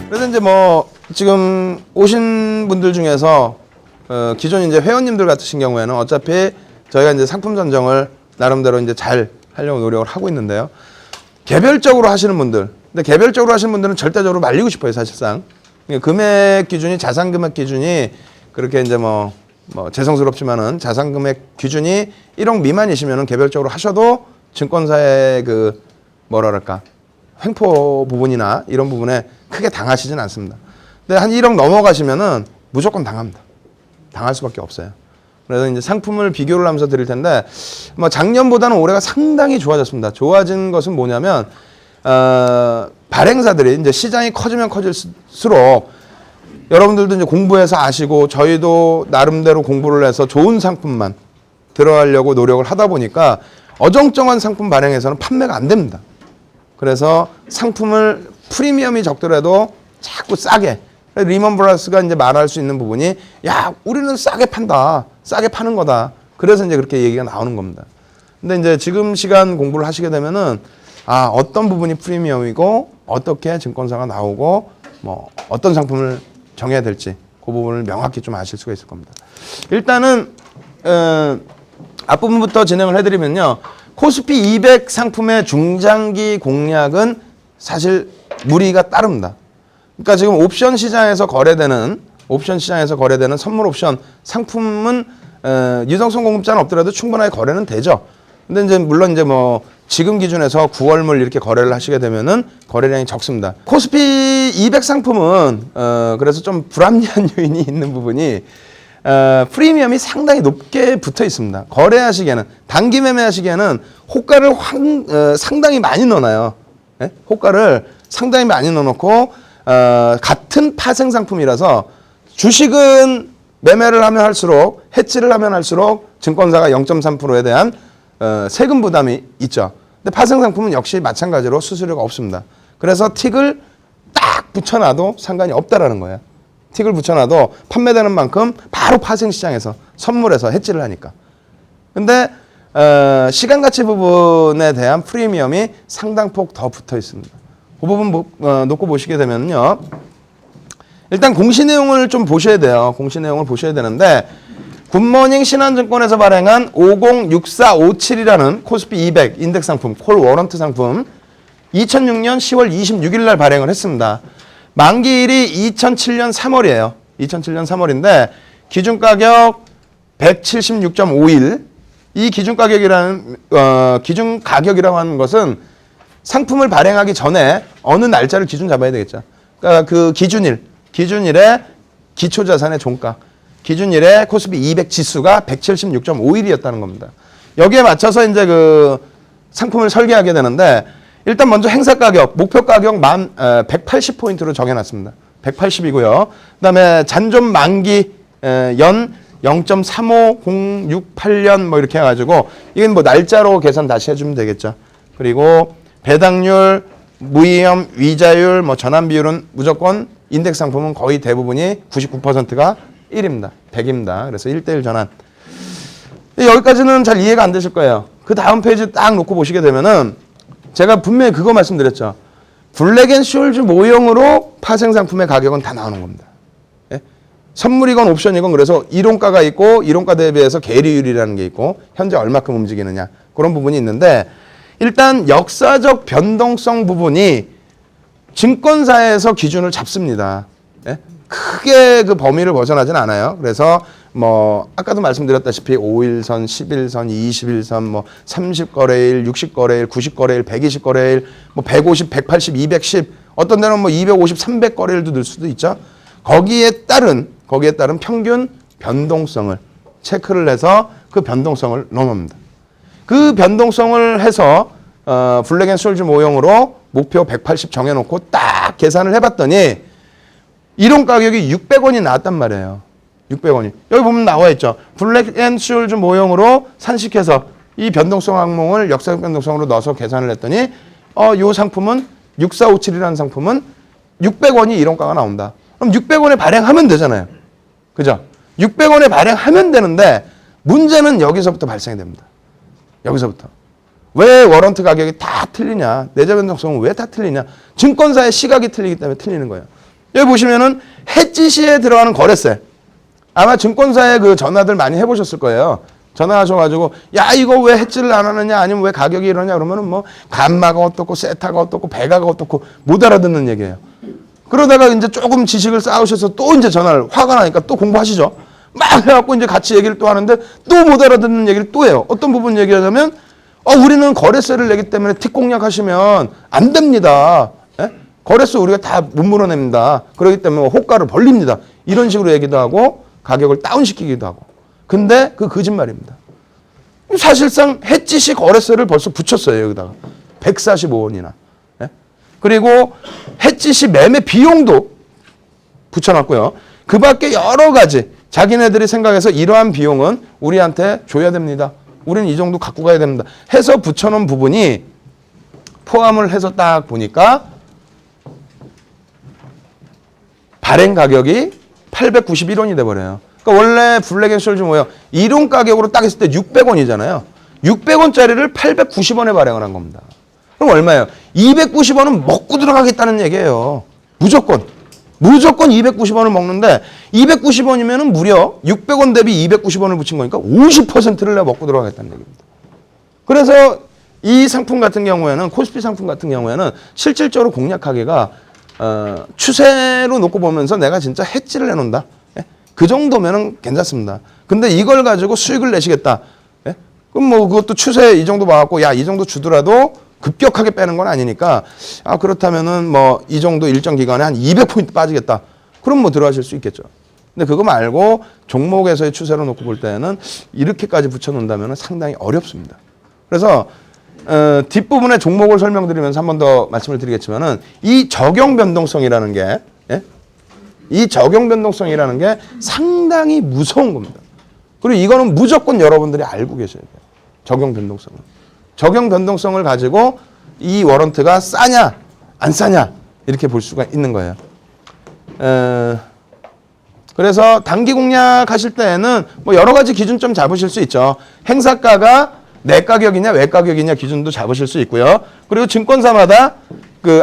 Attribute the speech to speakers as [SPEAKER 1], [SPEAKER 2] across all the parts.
[SPEAKER 1] 그래서 이제 뭐 지금 오신 분들 중에서 기존 이제 회원님들 같으신 경우에는 어차피 저희가 이제 상품 선정을 나름대로 이제 잘 하려고 노력을 하고 있는데요. 개별적으로 하시는 분들, 근데 개별적으로 하시는 분들은 절대적으로 말리고 싶어요, 사실상. 금액 기준이 자산 금액 기준이 그렇게 이제 뭐 죄송스럽지만은 자산 금액 기준이 1억 미만이시면은 개별적으로 하셔도 증권사의 그 뭐랄까 횡포 부분이나 이런 부분에 크게 당하시진 않습니다. 근데 한 1억 넘어가시면은 무조건 당합니다. 당할 수밖에 없어요. 그래서 이제 상품을 비교를 하면서 드릴 텐데, 뭐 작년보다는 올해가 상당히 좋아졌습니다. 좋아진 것은 뭐냐면, 발행사들이 이제 시장이 커지면 커질수록 여러분들도 이제 공부해서 아시고 저희도 나름대로 공부를 해서 좋은 상품만 들어가려고 노력을 하다 보니까 어정쩡한 상품 발행에서는 판매가 안 됩니다. 그래서 상품을 프리미엄이 적더라도 자꾸 싸게, 리먼 브라더스가 이제 말할 수 있는 부분이 야, 우리는 싸게 판다. 싸게 파는 거다. 그래서 이제 그렇게 얘기가 나오는 겁니다. 근데 이제 지금 시간 공부를 하시게 되면은 아, 어떤 부분이 프리미엄이고 어떻게 증권사가 나오고 뭐 어떤 상품을 정해야 될지 그 부분을 명확히 좀 아실 수가 있을 겁니다. 일단은 앞부분부터 진행을 해드리면요. 코스피 200 상품의 중장기 공략은 사실 무리가 따릅니다. 그러니까 지금 옵션 시장에서 거래되는 선물 옵션 상품은 유동성 공급자는 없더라도 충분하게 거래는 되죠. 근데 이제 물론 이제 뭐 지금 기준에서 9월물 이렇게 거래를 하시게 되면은 거래량이 적습니다. 코스피 200 상품은 그래서 좀 불합리한 요인이 있는 부분이 프리미엄이 상당히 높게 붙어 있습니다. 거래하시기에는 단기 매매하시기에는 호가를 상당히 많이 넣어놔요. 네? 호가를 상당히 많이 넣어놓고 같은 파생 상품이라서 주식은 매매를 하면 할수록 해지를 하면 할수록 증권사가 0.3%에 대한 세금 부담이 있죠. 근데 파생 상품은 역시 마찬가지로 수수료가 없습니다. 그래서 틱을 딱 붙여놔도 상관이 없다라는 거예요. 틱을 붙여놔도 판매되는 만큼 바로 파생 시장에서 선물해서 해지를 하니까. 근데 시간 가치 부분에 대한 프리미엄이 상당폭 더 붙어 있습니다. 그 부분 놓고 보시게 되면요. 일단 공시 내용을 좀 보셔야 돼요. 공시 내용을 보셔야 되는데 굿모닝 신한증권에서 발행한 506457이라는 코스피 200 인덱스 상품, 콜 워런트 상품 2006년 10월 26일 날 발행을 했습니다. 만기일이 2007년 3월이에요. 2007년 3월인데 기준 가격 176.51. 이 기준 가격이라고 하는 것은 상품을 발행하기 전에 어느 날짜를 기준 잡아야 되겠죠. 그러니까 그 기준일에 기초자산의 종가, 기준일에 코스피 200 지수가 176.51이었다는 겁니다. 여기에 맞춰서 이제 그 상품을 설계하게 되는데 일단 먼저 행사 가격, 목표 가격 180포인트로 정해놨습니다. 180이고요. 그다음에 잔존 만기 연 0.35068년 뭐 이렇게 해가지고 이건 뭐 날짜로 계산 다시 해주면 되겠죠. 그리고 배당률, 무위험, 위자율, 뭐 전환 비율은 무조건 인덱스 상품은 거의 대부분이 99%가 1입니다. 100입니다. 그래서 1대1 전환. 여기까지는 잘 이해가 안 되실 거예요. 그 다음 페이지 딱 놓고 보시게 되면은 제가 분명히 그거 말씀드렸죠. 블랙앤쇼얼즈 모형으로 파생 상품의 가격은 다 나오는 겁니다. 예? 선물이건 옵션이건 그래서 이론가가 있고 이론가 대비해서 계리율이라는 게 있고 현재 얼마큼 움직이느냐 그런 부분이 있는데 일단 역사적 변동성 부분이 증권사에서 기준을 잡습니다. 예? 크게 그 범위를 벗어나진 않아요. 그래서 뭐 아까도 말씀드렸다시피 5일선, 11선, 21선, 뭐 30거래일, 60거래일, 90거래일, 120거래일, 뭐 150, 180, 210, 어떤 데는 뭐 250, 300거래일도 늘 수도 있죠. 거기에 따른 평균 변동성을 체크를 해서 그 변동성을 넣어놓습니다. 그 변동성을 해서 블랙앤쇼얼즈 모형으로 목표 180 정해놓고 딱 계산을 해봤더니 이론 가격이 600원이 나왔단 말이에요. 600원이. 여기 보면 나와 있죠. 블랙앤쇼얼즈 모형으로 산식해서 이 변동성 항목을 역사적 변동성으로 넣어서 계산을 했더니 요 상품은 6457이라는 상품은 600원이 이론가가 나온다. 그럼 600원에 발행하면 되잖아요. 그죠? 600원에 발행하면 되는데 문제는 여기서부터 발생이 됩니다. 여기서부터. 왜 워런트 가격이 다 틀리냐? 내재 변동성은 왜 다 틀리냐? 증권사의 시각이 틀리기 때문에 틀리는 거예요. 여기 보시면은 해지 시에 들어가는 거래세. 아마 증권사에 그 전화들 많이 해보셨을 거예요. 전화하셔가지고 야 이거 왜 해지를 안 하느냐 아니면 왜 가격이 이러냐 그러면은 뭐 감마가 어떻고 세타가 어떻고 배가가 어떻고 못 알아듣는 얘기예요. 그러다가 이제 조금 지식을 쌓으셔서 또 이제 전화를 화가 나니까 또 공부하시죠. 막 해갖고 이제 같이 얘기를 또 하는데 또 못 알아듣는 얘기를 또 해요. 어떤 부분 얘기하자면 우리는 거래세를 내기 때문에 틱공략 하시면 안 됩니다. 예? 거래세 우리가 다 못 물어냅니다. 그렇기 때문에 호가를 벌립니다. 이런 식으로 얘기도 하고 가격을 다운시키기도 하고. 근데 그 거짓말입니다. 사실상 해지시 거래세를 벌써 붙였어요. 여기다가 145원이나. 예? 그리고 해지시 매매 비용도 붙여놨고요. 그 밖에 여러 가지 자기네들이 생각해서 이러한 비용은 우리한테 줘야 됩니다. 우리는 이 정도 갖고 가야 됩니다. 해서 붙여놓은 부분이 포함을 해서 딱 보니까 발행 가격이 891원이 돼버려요. 그러니까 원래 블랙앤숄즈 뭐예요? 이론 가격으로 딱 했을 때 600원이잖아요. 600원짜리를 890원에 발행을 한 겁니다. 그럼 얼마예요? 290원은 먹고 들어가겠다는 얘기예요. 무조건 290원을 먹는데 290원이면은 무려 600원 대비 290원을 붙인 거니까 50%를 내가 먹고 들어가겠다는 얘기입니다. 그래서 이 상품 같은 경우에는 코스피 상품 같은 경우에는 실질적으로 공략하기가 추세로 놓고 보면서 내가 진짜 해지를 해놓는다. 예? 그 정도면은 괜찮습니다. 근데 이걸 가지고 수익을 내시겠다. 예? 그럼 뭐 그것도 추세 이 정도 봐갖고 야 이 정도 주더라도 급격하게 빼는 건 아니니까 그렇다면은 뭐 이 정도 일정 기간에 한 200포인트 빠지겠다. 그럼 뭐 들어가실 수 있겠죠. 근데 그거 말고 종목에서의 추세로 놓고 볼 때는 이렇게까지 붙여놓는다면 상당히 어렵습니다. 그래서 뒷부분에 종목을 설명드리면서 한 번 더 말씀을 드리겠지만은 이 적용 변동성이라는 게 이 적용 변동성이라는 게 상당히 무서운 겁니다. 그리고 이거는 무조건 여러분들이 알고 계셔야 돼요. 적용 변동성은. 적용 변동성을 가지고 이 워런트가 싸냐 안 싸냐 이렇게 볼 수가 있는 거예요. 그래서 단기 공략하실 때에는 뭐 여러 가지 기준점 잡으실 수 있죠. 행사가가 내 가격이냐 외 가격이냐 기준도 잡으실 수 있고요. 그리고 증권사마다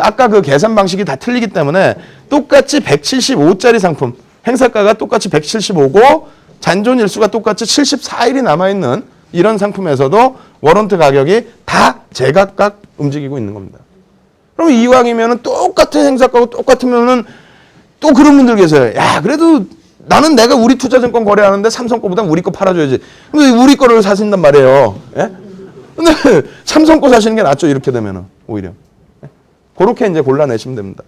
[SPEAKER 1] 아까 그 계산 방식이 다 틀리기 때문에 똑같이 175짜리 상품 행사가가 똑같이 175고 잔존일수가 똑같이 74일이 남아있는 이런 상품에서도 워런트 가격이 다 제각각 움직이고 있는 겁니다. 그럼 이왕이면은 똑같은 행사가고 똑같으면은 또 그런 분들 계세요. 야, 그래도 나는 내가 우리 투자증권 거래하는데 삼성 거보다 우리 거 팔아줘야지. 근데 우리 거를 사신단 말이에요. 예? 근데 삼성 거 사시는 게 낫죠. 이렇게 되면은 오히려. 예? 그렇게 이제 골라내시면 됩니다.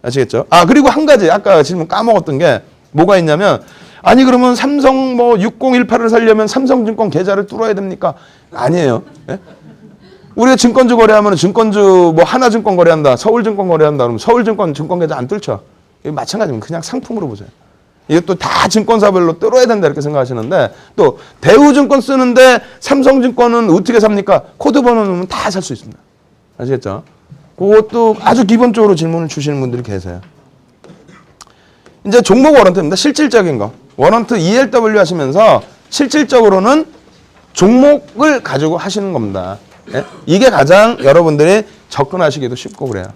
[SPEAKER 1] 아시겠죠? 그리고 한 가지 아까 질문 까먹었던 게 뭐가 있냐면 아니 그러면 삼성 뭐 6018을 살려면 삼성증권 계좌를 뚫어야 됩니까? 아니에요. 예? 우리가 증권주 거래하면 증권주 뭐 하나증권 거래한다, 서울증권 거래한다 그러면 서울증권 증권 계좌 안 뚫죠. 마찬가지입니다. 그냥 상품으로 보세요. 이것도 다 증권사별로 뚫어야 된다 이렇게 생각하시는데 또 대우증권 쓰는데 삼성증권은 어떻게 삽니까? 코드 번호 넣으면 다 살 수 있습니다. 아시겠죠? 그것도 아주 기본적으로 질문을 주시는 분들이 계세요. 이제 종목 워런트입니다. 실질적인 거. 워런트 ELW 하시면서 실질적으로는 종목을 가지고 하시는 겁니다. 예? 이게 가장 여러분들이 접근하시기도 쉽고 그래요.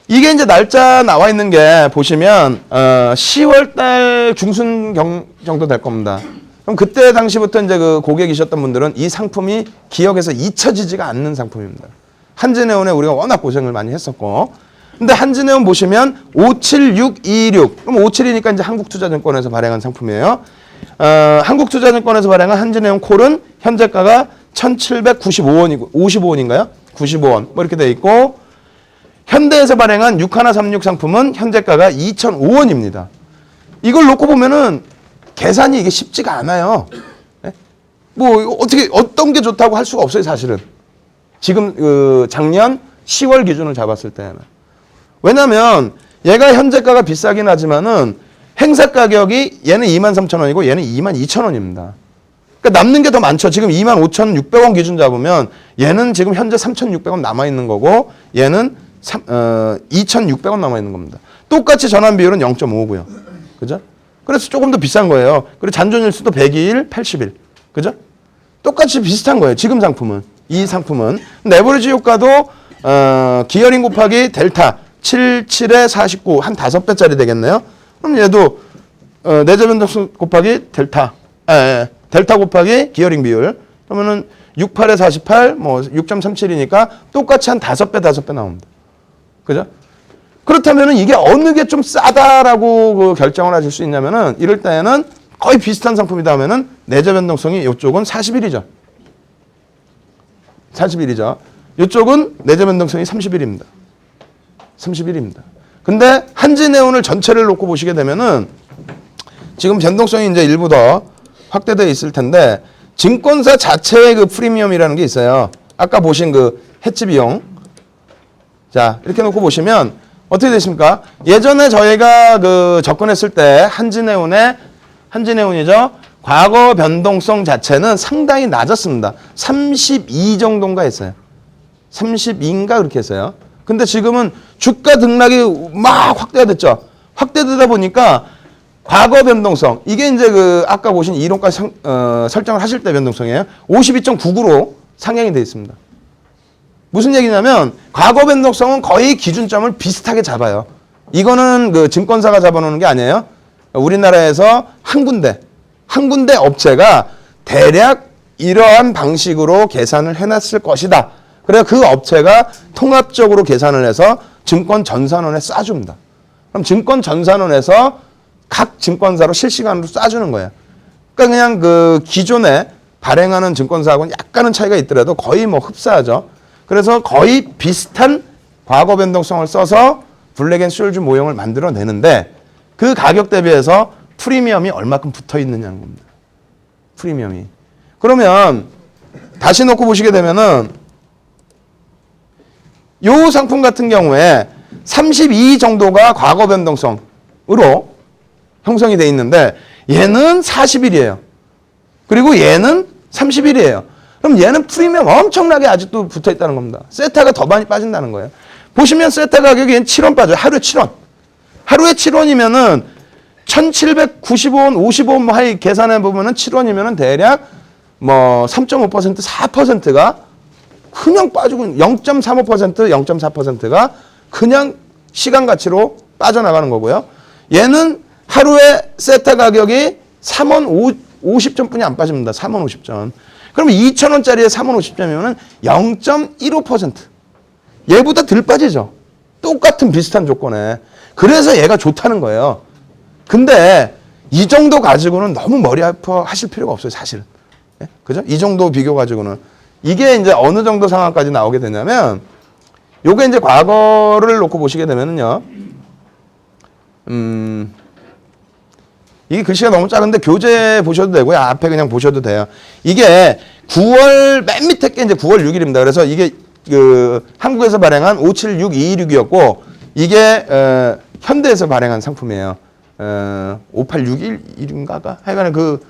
[SPEAKER 1] 이게 이제 날짜 나와 있는 게 보시면 10월 달 중순 정도 될 겁니다. 그럼 그때 당시부터 이제 그 고객이셨던 분들은 이 상품이 기억에서 잊혀지지가 않는 상품입니다. 한진해운에 우리가 워낙 고생을 많이 했었고, 근데 한진해운 보시면 57626 그럼 57이니까 이제 한국투자증권에서 발행한 상품이에요. 한국투자증권에서 발행한 한진해운 콜은 현재가가 1,795원이고 55원인가요? 95원 뭐 이렇게 돼 있고 현대에서 발행한 6136 상품은 현재가가 2,005원입니다. 이걸 놓고 보면은 계산이 이게 쉽지가 않아요. 네? 뭐 어떻게 어떤 게 좋다고 할 수가 없어요, 사실은. 지금 작년 10월 기준을 잡았을 때는. 왜냐면 얘가 현재가가 비싸긴 하지만은 행사 가격이 얘는 23,000원이고 얘는 22,000원입니다. 그러니까 남는 게 더 많죠. 지금 25,600원 기준 잡으면 얘는 지금 현재 3,600원 남아 있는 거고 얘는 2,600원 남아 있는 겁니다. 똑같이 전환 비율은 0.5고요. 그죠? 그래서 조금 더 비싼 거예요. 그리고 잔존일수도 100일, 80일. 그죠? 똑같이 비슷한 거예요. 지금 상품은. 이 상품은. 레버리지 효과도 기어링 곱하기 델타 77에 49 한 5배짜리 되겠네요. 그럼 얘도 내재 변동성 곱하기 델타 델타 곱하기 기어링 비율 그러면은 68에 48 뭐 6.37이니까 똑같이 한 5배 나옵니다. 그죠? 그렇다면은 이게 어느 게 좀 싸다라고 그 결정을 하실 수 있냐면은 이럴 때는 거의 비슷한 상품이다 하면은 내재 변동성이 이쪽은 41이죠. 41이죠. 이쪽은 내재 변동성이 31입니다. 31입니다. 근데 한진해운을 전체를 놓고 보시게 되면은 지금 변동성이 이제 일부 더 확대되어 있을 텐데 증권사 자체의 그 프리미엄이라는 게 있어요. 아까 보신 그 해지 비용. 자, 이렇게 놓고 보시면 어떻게 되십니까? 예전에 저희가 그 접근했을 때 한진해운이죠. 과거 변동성 자체는 상당히 낮았습니다. 32 정도인가 했어요. 32인가 그렇게 했어요. 근데 지금은 주가 등락이 막 확대가 됐죠. 확대되다 보니까 과거 변동성, 이게 이제 그 아까 보신 이론까지 설정을 하실 때 변동성이에요. 52.99로 상향이 되어 있습니다. 무슨 얘기냐면 과거 변동성은 거의 기준점을 비슷하게 잡아요. 이거는 그 증권사가 잡아놓는 게 아니에요. 우리나라에서 한 군데 업체가 대략 이러한 방식으로 계산을 해놨을 것이다. 그래서 그 업체가 통합적으로 계산을 해서 증권전산원에 쏴줍니다. 그럼 증권전산원에서 각 증권사로 실시간으로 쏴주는 거예요. 그러니까 그냥 그 기존에 발행하는 증권사하고는 약간은 차이가 있더라도 거의 뭐 흡사하죠. 그래서 거의 비슷한 과거 변동성을 써서 블랙앤쇼즈 모형을 만들어내는데 그 가격 대비해서 프리미엄이 얼마큼 붙어 있느냐는 겁니다. 프리미엄이. 그러면 다시 놓고 보시게 되면은 이 상품 같은 경우에 32 정도가 과거 변동성으로 형성이 돼 있는데 얘는 40일이에요. 그리고 얘는 30일이에요. 그럼 얘는 프리미엄 엄청나게 아직도 붙어 있다는 겁니다. 세타가 더 많이 빠진다는 거예요. 보시면 세타 가격이 7원 빠져요. 하루에 7원. 하루에 7원이면은 1795원, 55원 뭐 하이 계산해 보면은 7원이면은 대략 뭐 3.5%, 4%가 그냥 빠지고 0.35%, 0.4%가 그냥 시간 가치로 빠져나가는 거고요. 얘는 하루에 세타 가격이 3원 50전뿐이 안 빠집니다. 3원 50전. 그러면 2,000원짜리에 3원 50전이면 0.15%. 얘보다 덜 빠지죠. 똑같은 비슷한 조건에. 그래서 얘가 좋다는 거예요. 근데 이 정도 가지고는 너무 머리 아파 하실 필요가 없어요, 사실은. 예? 그죠? 이 정도 비교 가지고는. 이게 이제 어느 정도 상황까지 나오게 되냐면, 요게 이제 과거를 놓고 보시게 되면은요, 이게 글씨가 너무 작은데 교재 보셔도 되고요. 앞에 그냥 보셔도 돼요. 이게 9월 맨 밑에 게 이제 9월 6일입니다. 그래서 이게 그 한국에서 발행한 576226이었고 이게 현대에서 발행한 상품이에요. 58611인가가 하여간에 그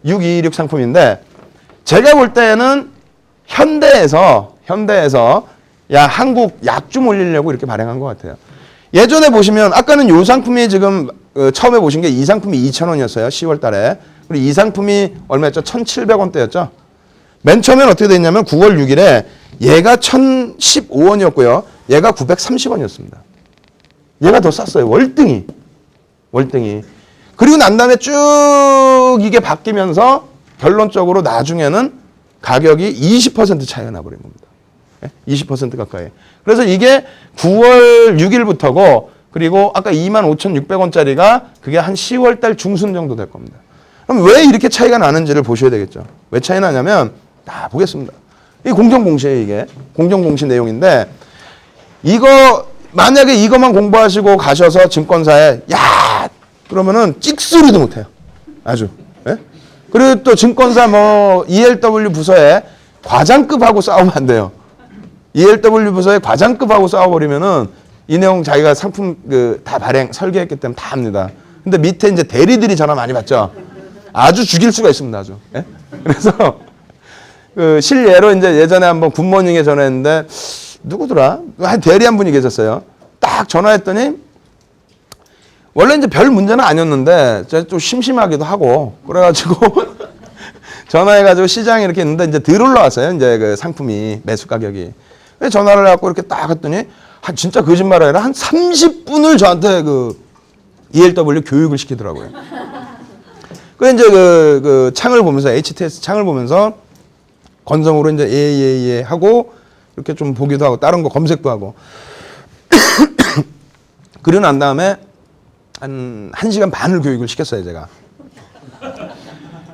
[SPEAKER 1] 6226 상품인데 제가 볼 때는 현대에서 야 한국 약 좀 올리려고 이렇게 발행한 것 같아요. 예전에 보시면 아까는 요 상품이 지금 처음에 보신 게 이 상품이 2,000원이었어요. 10월 달에. 그리고 이 상품이 얼마였죠? 1,700원대였죠. 맨 처음엔 어떻게 됐냐면 9월 6일에 얘가 1,015원이었고요. 얘가 930원이었습니다. 얘가 더 쌌어요. 월등히. 그리고 난 다음에 쭉 이게 바뀌면서 결론적으로 나중에는 가격이 20% 차이가 나버린 겁니다. 20% 가까이. 그래서 이게 9월 6일부터고 그리고 아까 25,600원짜리가 그게 한 10월 달 중순 정도 될 겁니다. 그럼 왜 이렇게 차이가 나는지를 보셔야 되겠죠. 왜 차이 나냐면 보겠습니다. 이 공정공시예요, 이게. 공정공시 내용인데 이거 만약에 이것만 공부하시고 가셔서 증권사에 야 그러면은 찍소리도 못해요. 아주. 예? 그리고 또 증권사 뭐 ELW 부서에 과장급하고 싸우면 안 돼요. ELW 부서에 과장급하고 싸워버리면은 이 내용 자기가 상품 다 발행 설계했기 때문에 다 합니다. 근데 밑에 이제 대리들이 전화 많이 받죠. 아주 죽일 수가 있습니다, 아주. 예? 그래서 실예로 이제 예전에 한번 굿모닝에 전화했는데 누구더라? 한 대리 한 분이 계셨어요. 딱 전화했더니 원래 이제 별 문제는 아니었는데 제가 좀 심심하기도 하고 그래가지고 전화해가지고 시장에 이렇게 있는데 이제 덜 올라왔어요. 이제 그 상품이 매수 가격이. 그래서 전화를 해갖고 이렇게 딱 했더니 진짜 거짓말 아니라 한 30분을 저한테 그 ELW 교육을 시키더라고요. 그 이제 그 창을 보면서 HTS 창을 보면서 건성으로 이제 예 하고 이렇게 좀 보기도 하고 다른 거 검색도 하고 그러고 난 다음에 한 1시간 반을 교육을 시켰어요, 제가.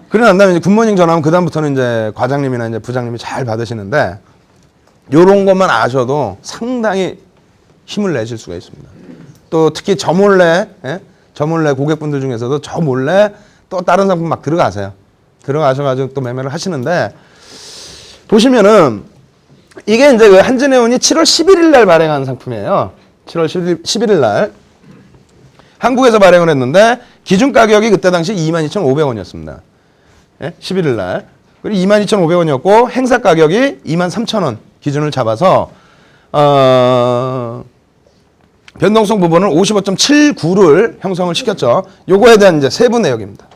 [SPEAKER 1] 그러고 난 다음에 이제 굿모닝 전화하면 그다음부터는 이제 과장님이나 이제 부장님이 잘 받으시는데 요런 것만 아셔도 상당히 힘을 내실 수가 있습니다. 또 특히 저 몰래 고객분들 중에서도 저 몰래 또 다른 상품 막 들어가세요. 들어가셔가지고 또 매매를 하시는데 보시면은 이게 이제 그 한진해운이 7월 11일 날 발행한 상품이에요. 7월 11일 날 한국에서 발행을 했는데 기준 가격이 그때 당시 22,500원이었습니다. 예? 11일 날. 그리고 22,500원이었고 행사 가격이 23,000원 기준을 잡아서 변동성 부분을 55.79를 형성을 시켰죠. 요거에 대한 이제 세부 내역입니다.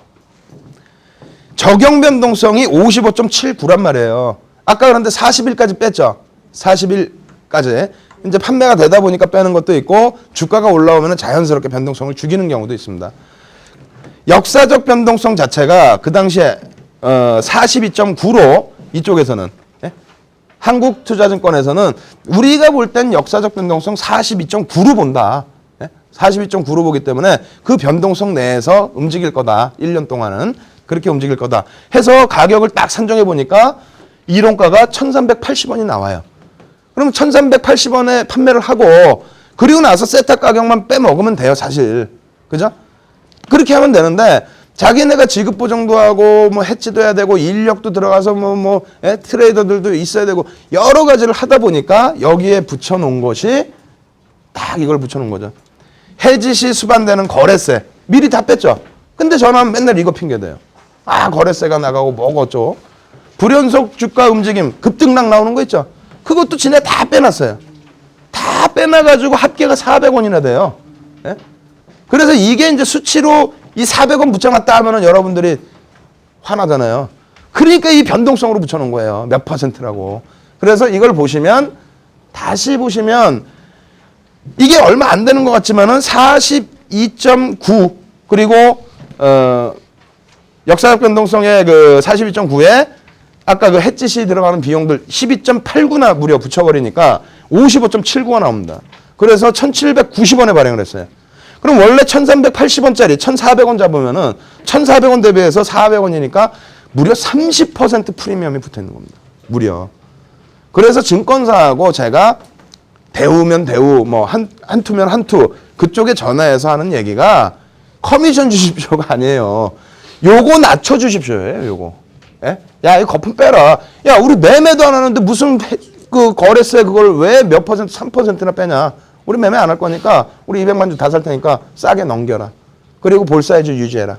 [SPEAKER 1] 적용 변동성이 55.79란 말이에요. 아까 그런데 40일까지 뺐죠. 40일까지. 이제 판매가 되다 보니까 빼는 것도 있고 주가가 올라오면 자연스럽게 변동성을 죽이는 경우도 있습니다. 역사적 변동성 자체가 그 당시에 42.9로 이쪽에서는 한국투자증권에서는 우리가 볼 땐 역사적 변동성 42.9로 본다. 42.9로 보기 때문에 그 변동성 내에서 움직일 거다. 1년 동안은 그렇게 움직일 거다. 해서 가격을 딱 산정해 보니까 이론가가 1,380원이 나와요. 그럼 1,380원에 판매를 하고 그리고 나서 세탁 가격만 빼먹으면 돼요, 사실. 그죠? 그렇게 하면 되는데 자기네가 지급 보정도 하고 뭐 해지도 해야 되고 인력도 들어가서 트레이더들도 있어야 되고 여러 가지를 하다 보니까 여기에 붙여놓은 것이 딱 이걸 붙여놓은 거죠. 해지 시 수반되는 거래세 미리 다 뺐죠. 근데 전화하면 맨날 이거 핑계대요. 거래세가 나가고 뭐고 어쩌고. 불연속 주가 움직임 급등락 나오는 거 있죠. 그것도 지네 다 빼놨어요. 다 빼놔가지고 합계가 400원이나 돼요. 예? 그래서 이게 이제 수치로 이 400원 붙여놨다 하면은 여러분들이 화나잖아요. 그러니까 이 변동성으로 붙여놓은 거예요. 몇 %라고. 그래서 이걸 보시면 다시 보시면 이게 얼마 안 되는 것 같지만은 42.9 그리고 역사적 변동성의 그 42.9에 아까 그 해지시 들어가는 비용들 12.89나 무려 붙여버리니까 55.79가 나옵니다. 그래서 1,790원에 발행을 했어요. 그럼 원래 1,380원짜리 1,400원 잡으면은 1,400원 대비해서 400원이니까 무려 30% 프리미엄이 붙어 있는 겁니다. 무려. 그래서 증권사하고 제가 대우면 대우, 뭐 한투면 한투 그쪽에 전화해서 하는 얘기가 커미션 주십시오가 아니에요. 요거 낮춰 주십시오예요. 요거. 예? 야, 이 거품 빼라. 야, 우리 매매도 안 하는데 무슨 그 거래세 그걸 왜 몇 %, 3%나 빼냐. 우리 매매 안 할 거니까 우리 200만 주 다 살 테니까 싸게 넘겨라. 그리고 볼 사이즈 유지해라.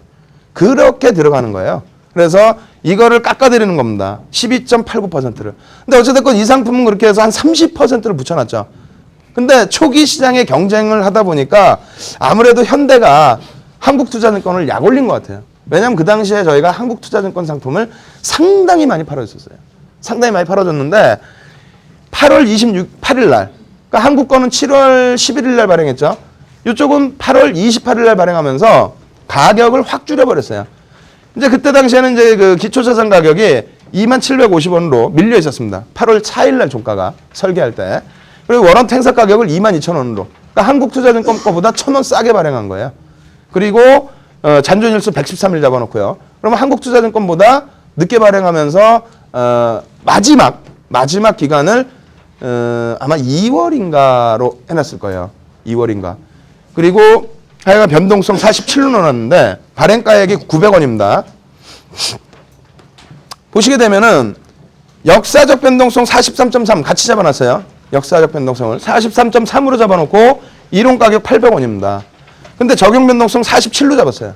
[SPEAKER 1] 그렇게 들어가는 거예요. 그래서 이거를 깎아드리는 겁니다. 12.89%를. 근데 어쨌든 이 상품은 그렇게 해서 한 30%를 붙여놨죠. 근데 초기 시장에 경쟁을 하다 보니까 아무래도 현대가 한국투자증권을 약 올린 것 같아요. 왜냐하면 그 당시에 저희가 한국투자증권 상품을 상당히 많이 팔아줬었어요. 상당히 많이 팔아줬는데 8월 8일 날 그러니까 한국 거는 7월 11일 날 발행했죠. 이쪽은 8월 28일 날 발행하면서 가격을 확 줄여버렸어요. 이제 그때 당시에는 이제 그 기초자산 가격이 2750원으로 밀려 있었습니다. 8월 4일 날 종가가 설계할 때. 그리고 워런트 행사 가격을 22,000원으로. 그러니까 한국투자증권 거보다 1,000원 싸게 발행한 거예요. 그리고 잔존일수 113일 잡아놓고요. 그러면 한국투자증권보다 늦게 발행하면서 마지막 기간을 아마 2월인가로 해놨을 거예요. 2월인가. 그리고 하여간 변동성 47로 넣어놨는데 발행가액이 900원입니다. 보시게 되면은 역사적 변동성 43.3 같이 잡아놨어요. 역사적 변동성을 43.3으로 잡아놓고 이론 가격 800원입니다. 근데 적용 변동성 47로 잡았어요.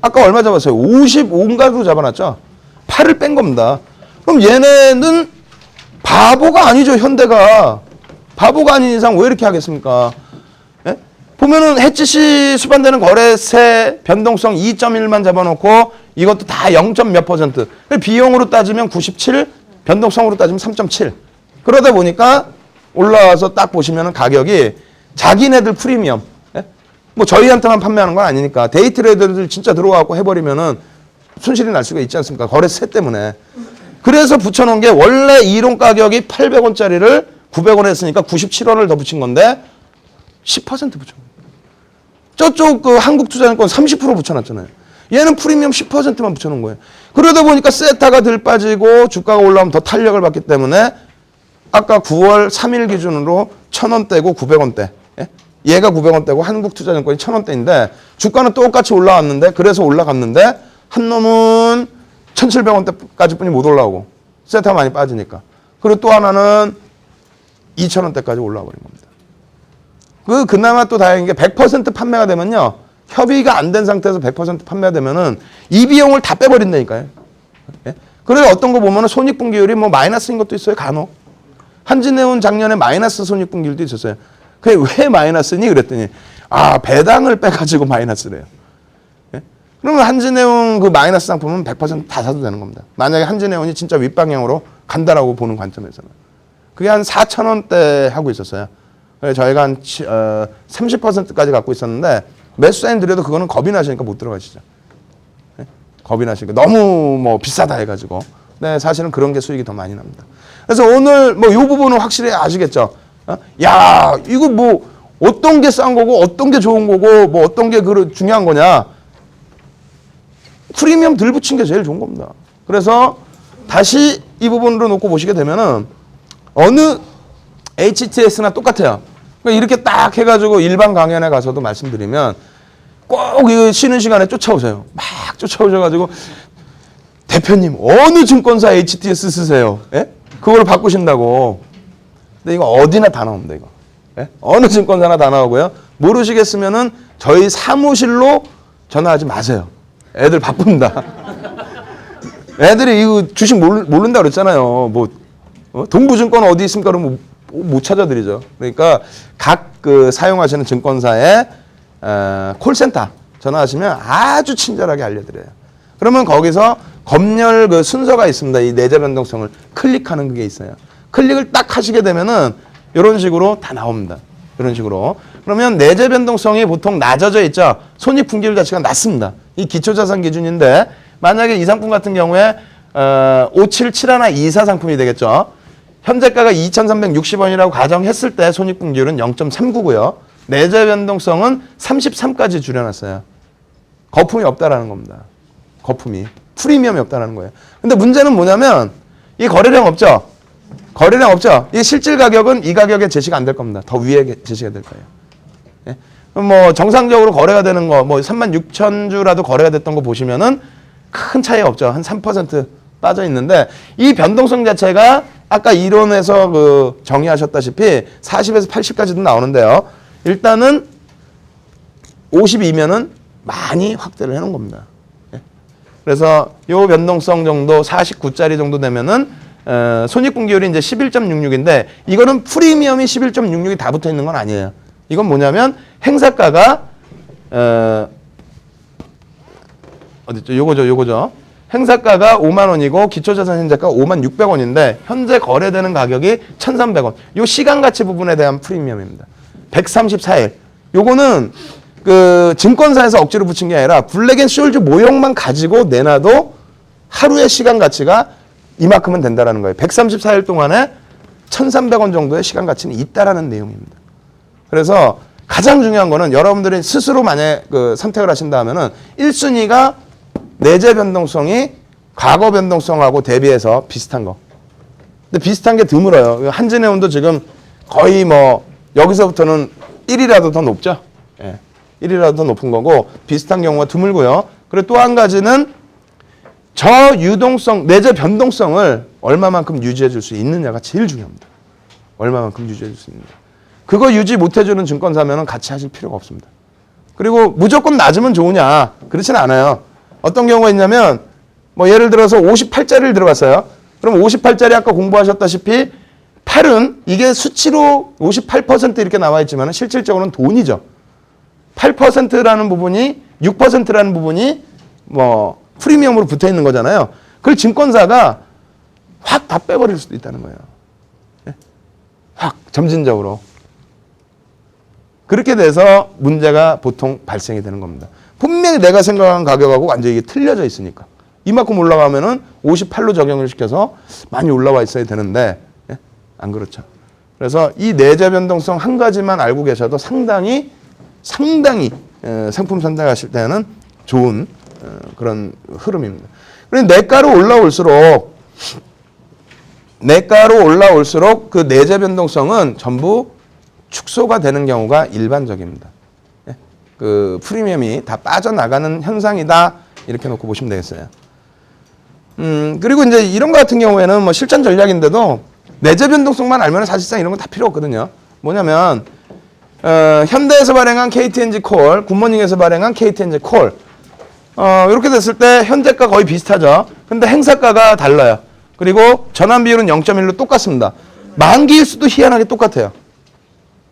[SPEAKER 1] 아까 얼마 잡았어요? 55인가로 잡아놨죠? 8을 뺀 겁니다. 그럼 얘네는 바보가 아니죠, 현대가. 바보가 아닌 이상 왜 이렇게 하겠습니까? 보면은 해지시 수반되는 거래세 변동성 2.1만 잡아놓고 이것도 다 0. 몇 %. 비용으로 따지면 97, 변동성으로 따지면 3.7. 그러다 보니까 올라와서 딱 보시면 가격이 자기네들 프리미엄. 예? 뭐 저희한테만 판매하는 건 아니니까 데이 트레이더들 진짜 들어와갖고 해버리면은 손실이 날 수가 있지 않습니까? 거래세 때문에. 그래서 붙여놓은 게 원래 이론 가격이 800원짜리를 900원 했으니까 97원을 더 붙인 건데 10% 붙여놓은 거예요. 저쪽 그 한국투자증권 30% 붙여놨잖아요. 얘는 프리미엄 10%만 붙여놓은 거예요. 그러다 보니까 세타가 덜 빠지고 주가가 올라오면 더 탄력을 받기 때문에 아까 9월 3일 기준으로 1,000원대고 900원대. 예? 얘가 900원대고 한국투자증권이 1,000원대인데 주가는 똑같이 올라왔는데 그래서 올라갔는데 한 놈은 1,700원대까지 뿐이 못 올라오고 세타가 많이 빠지니까. 그리고 또 하나는 2,000원대까지 올라와 버린 겁니다. 그나마 또 다행인 게 100% 판매가 되면요. 협의가 안 된 상태에서 100% 판매가 되면은 이 비용을 다 빼버린다니까요. 예? 그래서 어떤 거 보면은 손익분기율이 뭐 마이너스인 것도 있어요. 간혹. 한진해운 작년에 마이너스 손익분기율도 있었어요. 그게 왜 마이너스니? 그랬더니 배당을 빼가지고 마이너스래요. 예? 그러면 한진해운 그 마이너스 상품은 100% 다 사도 되는 겁니다. 만약에 한진해운이 진짜 윗방향으로 간다라고 보는 관점에서는. 그게 한 4,000원대 하고 있었어요. 그래서 저희가 한 30%까지 갖고 있었는데 매수 사인 드려도 그거는 겁이 나시니까 못 들어가시죠. 네? 겁이 나시니까 너무 뭐 비싸다 해가지고. 네, 사실은 그런 게 수익이 더 많이 납니다. 그래서 오늘 뭐 이 부분은 확실히 아시겠죠? 야, 이거 뭐 어떤 게 싼 거고 어떤 게 좋은 거고 뭐 어떤 게 중요한 거냐? 프리미엄 덜 붙인 게 제일 좋은 겁니다. 그래서 다시 이 부분으로 놓고 보시게 되면은 어느 HTS나 똑같아요. 이렇게 딱 해가지고 일반 강연에 가서도 말씀드리면 꼭 이거 쉬는 시간에 쫓아오세요. 막 쫓아오셔가지고 대표님 어느 증권사 HTS 쓰세요? 예? 그걸 바꾸신다고. 근데 이거 어디나 다 나옵니다. 이거. 예? 어느 증권사나 다 나오고요. 모르시겠으면은 저희 사무실로 전화하지 마세요. 애들 바쁩니다. 애들이 이거 주식 모른다 그랬잖아요. 뭐 동부증권 어디 있습니까? 그러면 못 찾아드리죠. 그러니까 각 그 사용하시는 증권사의 콜센터 전화하시면 아주 친절하게 알려드려요. 그러면 거기서 검열 그 순서가 있습니다. 이 내재 변동성을 클릭하는 그게 있어요. 클릭을 딱 하시게 되면은 이런 식으로 다 나옵니다. 이런 식으로. 그러면 내재 변동성이 보통 낮아져 있죠. 손익분기율 자체가 낮습니다. 이 기초자산 기준인데 만약에 이 상품 같은 경우에 577124 상품이 되겠죠. 현재가가 2,360원이라고 가정했을 때 손익분기율은 0.39고요. 내재 변동성은 33까지 줄여놨어요. 거품이 없다라는 겁니다. 거품이. 프리미엄이 없다라는 거예요. 근데 문제는 뭐냐면 이 거래량 없죠? 거래량 없죠? 이 실질 가격은 이 가격에 제시가 안 될 겁니다. 더 위에 제시가 될 거예요. 예? 그럼 뭐 정상적으로 거래가 되는 거, 뭐 36,000주라도 거래가 됐던 거 보시면은 큰 차이가 없죠. 한 3% 빠져 있는데 이 변동성 자체가 아까 이론에서 그 정의하셨다시피 40에서 80까지도 나오는데요. 일단은 52면은 많이 확대를 해놓은 겁니다. 예. 그래서 요 변동성 정도 49짜리 정도 되면은 손익분기율이 이제 11.66인데 이거는 프리미엄이 11.66이 다 붙어 있는 건 아니에요. 이건 뭐냐면 행사가가 어딨죠? 요거죠. 행사가가 5만 원이고 기초자산 현재가 5만 600원인데 현재 거래되는 가격이 1,300원. 요 시간 가치 부분에 대한 프리미엄입니다. 134일. 요거는 그 증권사에서 억지로 붙인 게 아니라 블랙앤숄즈 모형만 가지고 내놔도 하루의 시간 가치가 이만큼은 된다라는 거예요. 134일 동안에 1,300원 정도의 시간 가치는 있다라는 내용입니다. 그래서 가장 중요한 거는 여러분들이 스스로 만약에 그 선택을 하신다 하면은 1순위가 내재 변동성이 과거 변동성하고 대비해서 비슷한 거. 근데 비슷한 게 드물어요. 한진해운도 지금 거의 뭐 여기서부터는 1이라도 더 높죠. 예. 1이라도 더 높은 거고 비슷한 경우가 드물고요. 그리고 또 한 가지는 저유동성, 내재 변동성을 얼마만큼 유지해 줄 수 있느냐가 제일 중요합니다. 얼마만큼 유지해 줄 수 있느냐. 그거 유지 못 해주는 증권사면은 같이 하실 필요가 없습니다. 그리고 무조건 낮으면 좋으냐. 그렇진 않아요. 어떤 경우가 있냐면 뭐 예를 들어서 58짜리를 들어갔어요. 그럼 58짜리 아까 공부하셨다시피 8은 이게 수치로 58% 이렇게 나와 있지만 실질적으로는 돈이죠. 8%라는 부분이 6%라는 부분이 뭐 프리미엄으로 붙어 있는 거잖아요. 그걸 증권사가 확 다 빼버릴 수도 있다는 거예요. 예? 확 점진적으로. 그렇게 돼서 문제가 보통 발생이 되는 겁니다. 분명히 내가 생각한 가격하고 완전히 이게 틀려져 있으니까. 이만큼 올라가면은 58로 적용을 시켜서 많이 올라와 있어야 되는데, 예? 안 그렇죠. 그래서 이 내재 변동성 한 가지만 알고 계셔도 상당히 상품 선택하실 때는 좋은 그런 흐름입니다. 그리고 내가로 올라올수록 그 내재 변동성은 전부 축소가 되는 경우가 일반적입니다. 예? 그 프리미엄이 다 빠져나가는 현상이다. 이렇게 놓고 보시면 되겠어요. 그리고 이제 이런 거 같은 경우에는 뭐 실전 전략인데도 내재 변동성만 알면 사실상 이런 건 다 필요 없거든요. 뭐냐면, 현대에서 발행한 KTNG 콜, 굿모닝에서 발행한 KTNG 콜. 이렇게 됐을 때 현재가 거의 비슷하죠. 근데 행사가가 달라요. 그리고 전환 비율은 0.1로 똑같습니다. 만기일 수도 희한하게 똑같아요.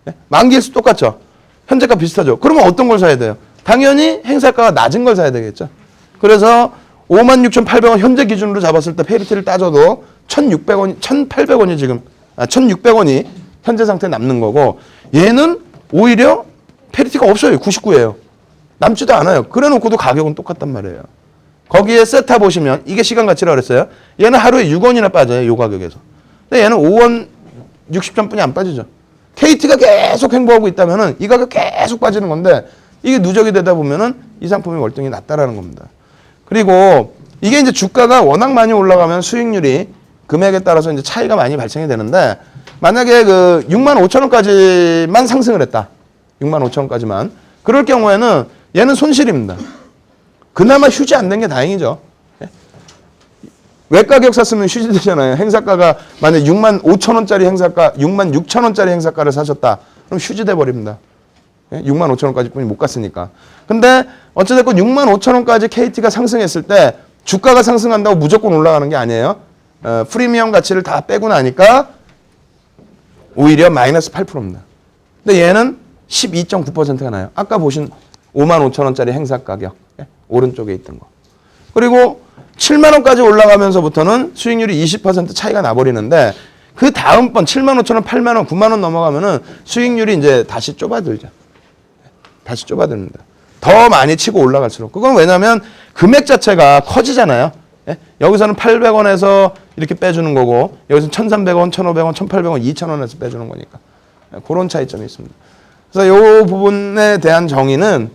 [SPEAKER 1] 네? 만기일 수 똑같죠. 현재가 비슷하죠. 그러면 어떤 걸 사야 돼요? 당연히 행사가가 낮은 걸 사야 되겠죠. 그래서 56,800원 현재 기준으로 잡았을 때 페리티를 따져도 1,600원이, 1,800원이 지금, 1,600원이 현재 상태에 남는 거고, 얘는 오히려 페리티가 없어요. 99예요. 남지도 않아요. 그래 놓고도 가격은 똑같단 말이에요. 거기에 세타 보시면, 이게 시간 가치라고 그랬어요. 얘는 하루에 6원이나 빠져요. 요 가격에서. 근데 얘는 5원 60전뿐이 안 빠지죠. KT가 계속 행보하고 있다면은 이 가격 계속 빠지는 건데, 이게 누적이 되다 보면은 이 상품이 월등히 낮다라는 겁니다. 그리고 이게 이제 주가가 워낙 많이 올라가면 수익률이 금액에 따라서 이제 차이가 많이 발생이 되는데, 만약에 그 65,000원까지만 상승을 했다. 65,000원까지만. 그럴 경우에는 얘는 손실입니다. 그나마 휴지 안 된 게 다행이죠. 외가격 샀으면 휴지 되잖아요. 행사가가 만약 65,000원짜리 행사가, 66,000원짜리 행사가를 사셨다. 그럼 휴지 돼 버립니다. 65,000원까지 뿐이 못 갔으니까. 근데 어찌됐건 65,000원까지 KT가 상승했을 때 주가가 상승한다고 무조건 올라가는 게 아니에요. 프리미엄 가치를 다 빼고 나니까 오히려 마이너스 8%입니다. 근데 얘는 12.9%가 나요. 아까 보신 55,000원짜리 행사 가격. 오른쪽에 있던 거. 그리고 7만 원까지 올라가면서부터는 수익률이 20% 차이가 나버리는데, 그 다음번 75,000원, 8만 원, 9만 원 넘어가면은 수익률이 이제 다시 좁아들죠. 다시 좁아듭니다. 더 많이 치고 올라갈수록. 그건 왜냐면 금액 자체가 커지잖아요. 예? 여기서는 800원에서 이렇게 빼주는 거고, 여기서는 1,300원, 1,500원, 1,800원, 2,000원에서 빼주는 거니까. 그런 차이점이 있습니다. 그래서 이 부분에 대한 정의는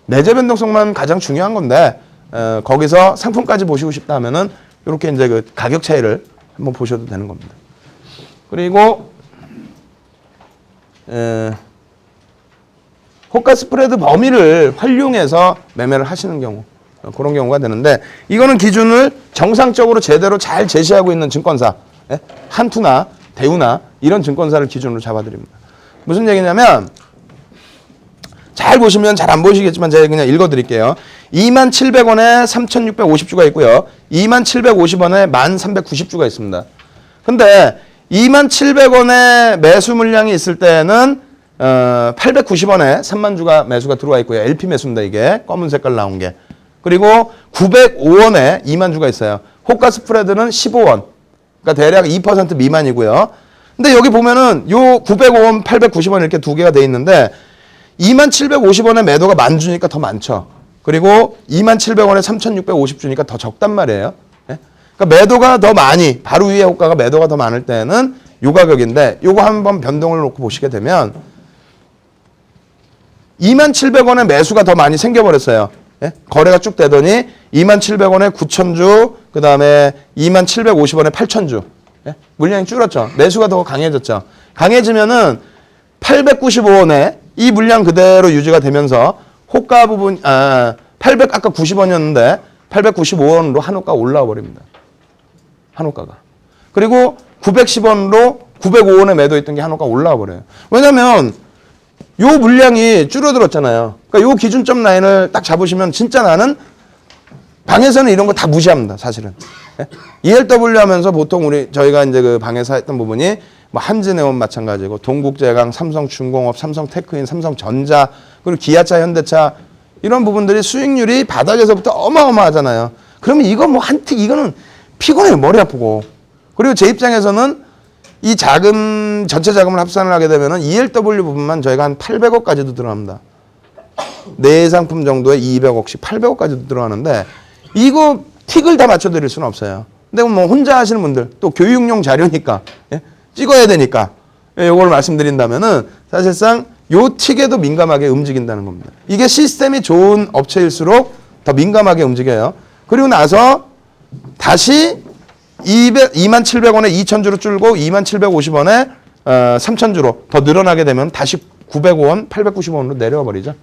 [SPEAKER 1] 내재 변동성만 가장 중요한 건데, 거기서 상품까지 보시고 싶다 하면은 이렇게 이제 그 가격 차이를 한번 보셔도 되는 겁니다. 그리고 호가 스프레드 범위를 활용해서 매매를 하시는 경우, 그런 경우가 되는데, 이거는 기준을 정상적으로 제대로 잘 제시하고 있는 증권사, 한투나 대우나 이런 증권사를 기준으로 잡아드립니다. 무슨 얘기냐면, 잘 보시면 잘 안 보이시겠지만 제가 그냥 읽어드릴게요. 27,000원에 3,650주가 있고요. 27,50원에 1,390주가 있습니다. 근데 27,000원에 매수 물량이 있을 때는 890원에 3만 주가 매수가 들어와 있고요. LP 매수입니다. 이게 검은 색깔 나온 게. 그리고 905원에 2만 주가 있어요. 호가 스프레드는 15원. 그러니까 대략 2% 미만이고요. 근데 여기 보면은 요 905원, 890원 이렇게 두 개가 돼 있는데, 2750원에 매도가 10,000 주니까 더 많죠. 그리고 2700원에 3650주니까 더 적단 말이에요. 예? 그러니까 매도가 더 많이, 바로 위에 호가가 매도가 더 많을 때는 요 가격인데, 요거 한번 변동을 놓고 보시게 되면 2700원에 매수가 더 많이 생겨버렸어요. 예? 거래가 쭉 되더니 2700원에 9,000주, 그 다음에 2750원에 8,000주. 예? 물량이 줄었죠. 매수가 더 강해졌죠. 강해지면은 895원에 이 물량 그대로 유지가 되면서 호가 부분, 800 아까 90원이었는데 895원으로 한호가 올라와 버립니다. 한호가가. 그리고 910원으로 905원에 매도했던 게 한호가 올라와 버려요. 왜냐면 요 물량이 줄어들었잖아요. 그러니까 요 기준점 라인을 딱 잡으시면 진짜 나는 방에서는 이런 거 다 무시합니다, 사실은. 예? ELW 하면서 보통 저희가 이제 그 방에서 했던 부분이 뭐 한진해운 마찬가지고, 동국제강, 삼성중공업, 삼성테크인, 삼성전자, 그리고 기아차, 현대차, 이런 부분들이 수익률이 바닥에서부터 어마어마하잖아요. 그러면 이거 뭐 이거는 피곤해요. 머리 아프고. 그리고 제 입장에서는 이 자금, 전체 자금을 합산을 하게 되면은 ELW 부분만 저희가 한 800억까지도 들어갑니다. 네 상품 정도에 200억씩 800억까지도 들어가는데 이거 틱을 다 맞춰드릴 수는 없어요. 근데 뭐 혼자 하시는 분들 또 교육용 자료니까 예? 찍어야 되니까 이걸 말씀드린다면은 사실상 요 틱에도 민감하게 움직인다는 겁니다. 이게 시스템이 좋은 업체일수록 더 민감하게 움직여요. 그리고 나서 다시 27,000원에 2,000주로 줄고 27,50원에 3,000주로 더 늘어나게 되면 다시 905원, 890원으로 내려와 버리죠.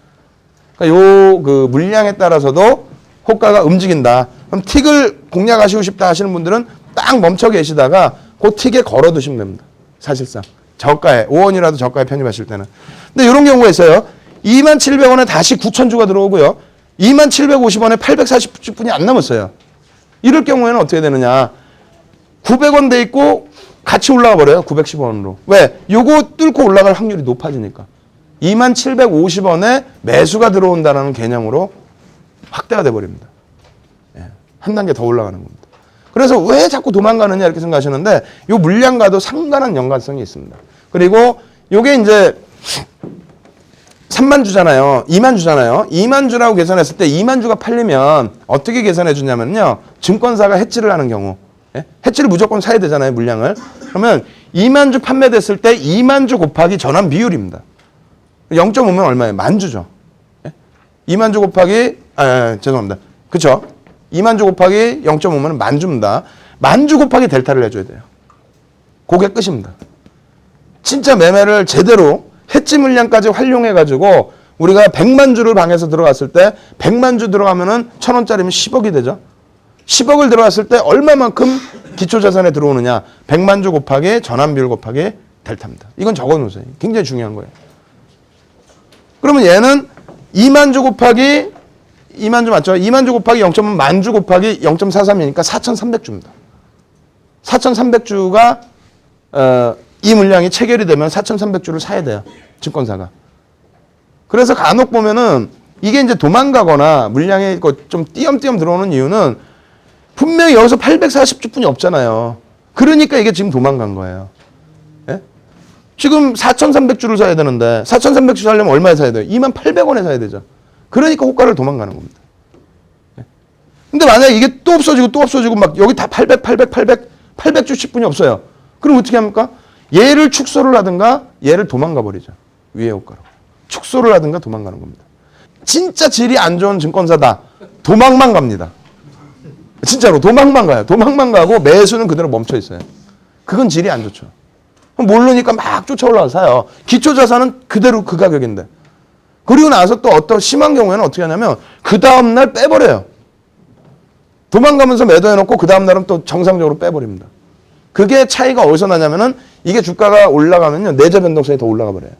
[SPEAKER 1] 그러니까 요 그 물량에 따라서도 호가가 움직인다. 그럼 틱을 공략하시고 싶다 하시는 분들은 딱 멈춰 계시다가 그 틱에 걸어 두시면 됩니다. 사실상 저가에 5원이라도 저가에 편입하실 때는. 근데 이런 경우가 있어요. 27,000원에 다시 9,000주가 들어오고요. 27,50원에 840분이 안 남았어요. 이럴 경우에는 어떻게 되느냐. 900원 돼 있고 같이 올라가 버려요. 910원으로. 왜? 요거 뚫고 올라갈 확률이 높아지니까. 27,50원에 매수가 들어온다는 개념으로 확대가 돼 버립니다. 예, 한 단계 더 올라가는 겁니다. 그래서 왜 자꾸 도망가느냐 이렇게 생각하시는데 요 물량과도 상당한 연관성이 있습니다. 그리고 요게 이제 3만 주잖아요. 2만 주잖아요. 2만 주라고 계산했을 때 2만 주가 팔리면 어떻게 계산해 주냐면요. 증권사가 해지를 하는 경우. 예? 해지를 무조건 사야 되잖아요. 물량을. 그러면 2만 주 판매됐을 때 2만 주 곱하기 전환 비율입니다. 0.5면 얼마예요? 만 주죠. 예? 2만 주 곱하기 죄송합니다. 그렇죠? 2만 주 곱하기 0.5면 만 주입니다. 만 주 곱하기 델타를 해줘야 돼요. 그게 끝입니다. 진짜 매매를 제대로 해지 물량까지 활용해가지고 우리가 100만 주를 방에서 들어갔을 때 100만 주 들어가면은 1,000원짜리면 10억이 되죠. 10억을 들어갔을 때 얼마만큼 기초자산에 들어오느냐. 100만 주 곱하기 전환비율 곱하기 델타입니다. 이건 적어놓으세요. 굉장히 중요한 거예요. 그러면 얘는 2만 주 곱하기 2만 주 맞죠? 2만 주 곱하기 0.5 만 주 곱하기 0.43이니까 4,300주입니다. 4,300주가 이 물량이 체결이 되면 4,300주를 사야 돼요. 증권사가. 그래서 간혹 보면은 이게 이제 도망가거나 물량이 좀 띄엄띄엄 들어오는 이유는 분명히 여기서 840주뿐이 없잖아요. 그러니까 이게 지금 도망간 거예요. 예? 지금 4,300주를 사야 되는데 4,300주 사려면 얼마에 사야 돼요? 28,000원에 사야 되죠. 그러니까 호가를 도망가는 겁니다. 예? 근데 만약에 이게 또 없어지고 막 여기 다 800주 10분이 없어요. 그럼 어떻게 합니까? 얘를 축소를 하든가 얘를 도망가 버리죠. 위에 호가로. 축소를 하든가 도망가는 겁니다. 진짜 질이 안 좋은 증권사다. 도망만 갑니다. 진짜로 도망만 가요. 도망만 가고 매수는 그대로 멈춰 있어요. 그건 질이 안 좋죠. 모르니까 막 쫓아 올라가서 사요. 기초자산은 그대로 그 가격인데. 그리고 나서 또 어떤 심한 경우에는 어떻게 하냐면 그 다음날 빼버려요. 도망가면서 매도해놓고 그 다음날은 또 정상적으로 빼버립니다. 그게 차이가 어디서 나냐면은 이게 주가가 올라가면요. 내재 변동성이 더 올라가 버려요.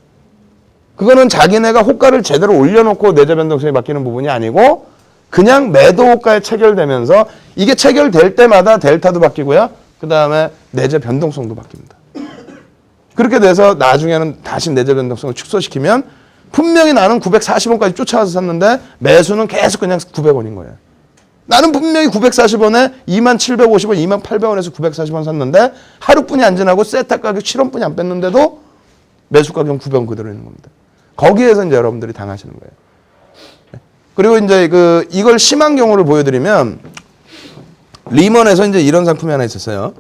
[SPEAKER 1] 그거는 자기네가 호가를 제대로 올려놓고 내재 변동성이 바뀌는 부분이 아니고 그냥 매도 호가에 체결되면서 이게 체결될 때마다 델타도 바뀌고요. 그 다음에 내재 변동성도 바뀝니다. 그렇게 돼서 나중에는 다시 내재 변동성을 축소시키면 분명히 나는 940원까지 쫓아가서 샀는데 매수는 계속 그냥 900원인 거예요. 나는 분명히 940원에 27,50원, 28,000원에서 940원 샀는데 하루뿐이 안 지나고 세타 가격 7원뿐이 안 뺐는데도 매수 가격 900원 그대로 있는 겁니다. 거기에서 이제 여러분들이 당하시는 거예요. 그리고 이제 이걸 심한 경우를 보여드리면 리먼에서 이제 이런 상품이 하나 있었어요.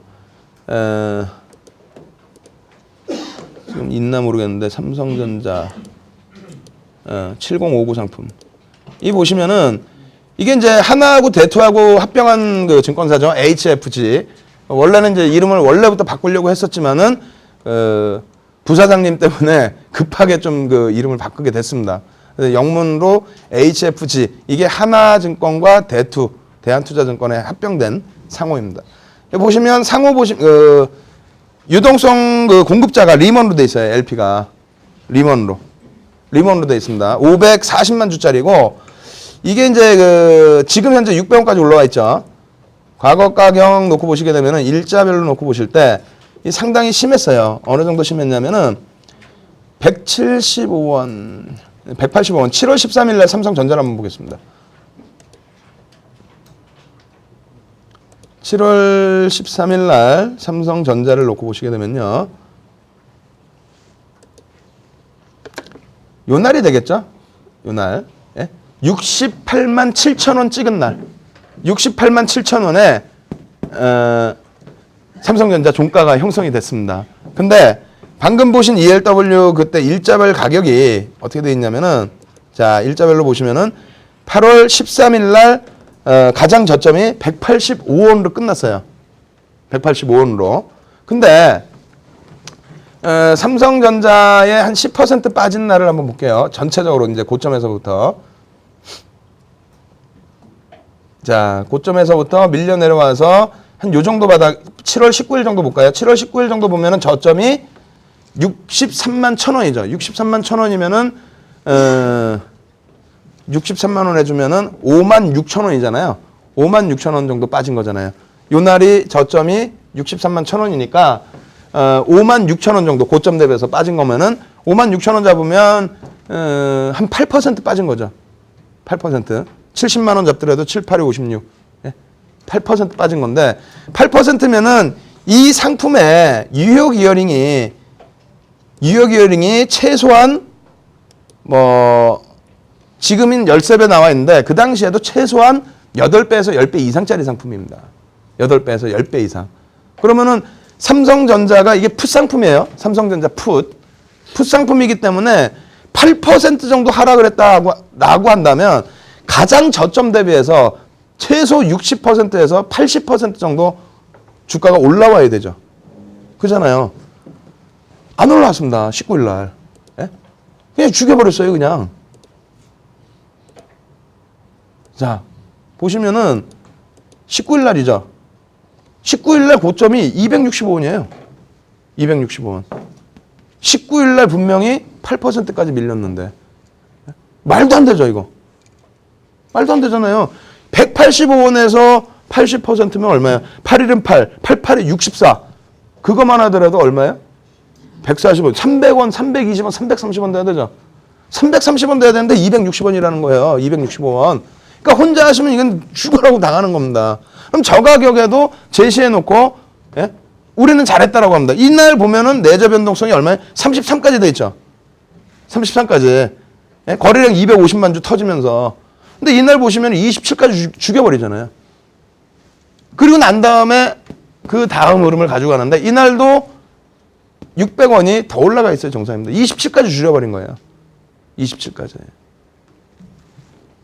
[SPEAKER 1] 지금 있나 모르겠는데 삼성전자 7059 상품. 이 보시면은 이게 이제 하나하고 대투하고 합병한 그 증권사죠. HFG. 원래는 이제 이름을 원래부터 바꾸려고 했었지만은 부사장님 때문에 급하게 좀 그 이름을 바꾸게 됐습니다. 영문으로 HFG. 이게 하나증권과 대투, 대한투자증권에 합병된 상호입니다. 보시면 상호 유동성 그 공급자가 리먼으로 돼 있어요. LP가 리먼으로 돼 있습니다. 540만 주짜리고 이게 이제 지금 현재 600원까지 올라와 있죠. 과거 가격 놓고 보시게 되면은 일자별로 놓고 보실 때 상당히 심했어요. 어느 정도 심했냐면은 175원, 185원. 7월 13일 날 삼성전자를 한번 보겠습니다. 7월 13일 날 삼성전자를 놓고 보시게 되면요. 요 날이 되겠죠? 요 날. 예? 68만 7천 원 찍은 날. 68만 7천 원에 삼성전자 종가가 형성이 됐습니다. 근데 방금 보신 ELW 그때 일자별 가격이 어떻게 되어 있냐면은 자, 일자별로 보시면은 8월 13일 날 가장 저점이 185원으로 끝났어요. 185원으로. 근데 삼성전자의 한 10% 빠진 날을 한번 볼게요. 전체적으로 이제 고점에서부터. 자, 고점에서부터 밀려 내려와서 한 요 정도 바닥 7월 19일 정도 볼까요? 7월 19일 정도 보면은 저점이 63만 1,000원이죠. 63만 1,000원이면은 63만 원 해주면은 5만 6천 원이잖아요. 5만 6천 원 정도 빠진 거잖아요. 요 날이 저점이 63만 1천 원이니까 5만 6천 원 정도 고점 대비해서 빠진 거면은 5만 6천 원 잡으면 한 8% 빠진 거죠. 8%. 70만 원 잡더라도 7, 8이 56. 예? 8% 빠진 건데 8%면은 이 상품의 유효 기어링이 최소한 뭐 지금인 13배 나와 있는데 그 당시에도 최소한 8배에서 10배 이상짜리 상품입니다. 8배에서 10배 이상. 그러면은 삼성전자가 이게 풋 상품이에요. 삼성전자 풋 상품이기 때문에 8% 정도 하락을 했다고 한다면 가장 저점 대비해서 최소 60%에서 80% 정도 주가가 올라와야 되죠. 그잖아요. 안 올라왔습니다. 19일 날. 예? 그냥 죽여버렸어요. 그냥. 자, 보시면은 19일 날이죠. 19일 날 고점이 265원이에요. 265원. 19일 날 분명히 8%까지 밀렸는데. 말도 안 되죠, 이거. 말도 안 되잖아요. 185원에서 80%면 얼마야? 8일은 8, 88이 64. 그거만 하더라도 얼마야? 140원, 300원, 320원, 330원 돼야 되죠. 330원 돼야 되는데 260원이라는 거예요. 265원. 그러니까 혼자 하시면 이건 죽으라고 당하는 겁니다. 그럼 저 가격에도 제시해놓고 예? 우리는 잘했다라고 합니다. 이날 보면은 내재 변동성이 얼마예요? 33까지 돼 있죠. 33까지. 예? 거래량 250만 주 터지면서. 근데 이날 보시면 27까지 죽여버리잖아요. 그리고 난 다음에 그 다음 흐름을 가지고 가는데 이날도 600원이 더 올라가 있어요. 정상입니다. 27까지 줄여버린 거예요. 27까지.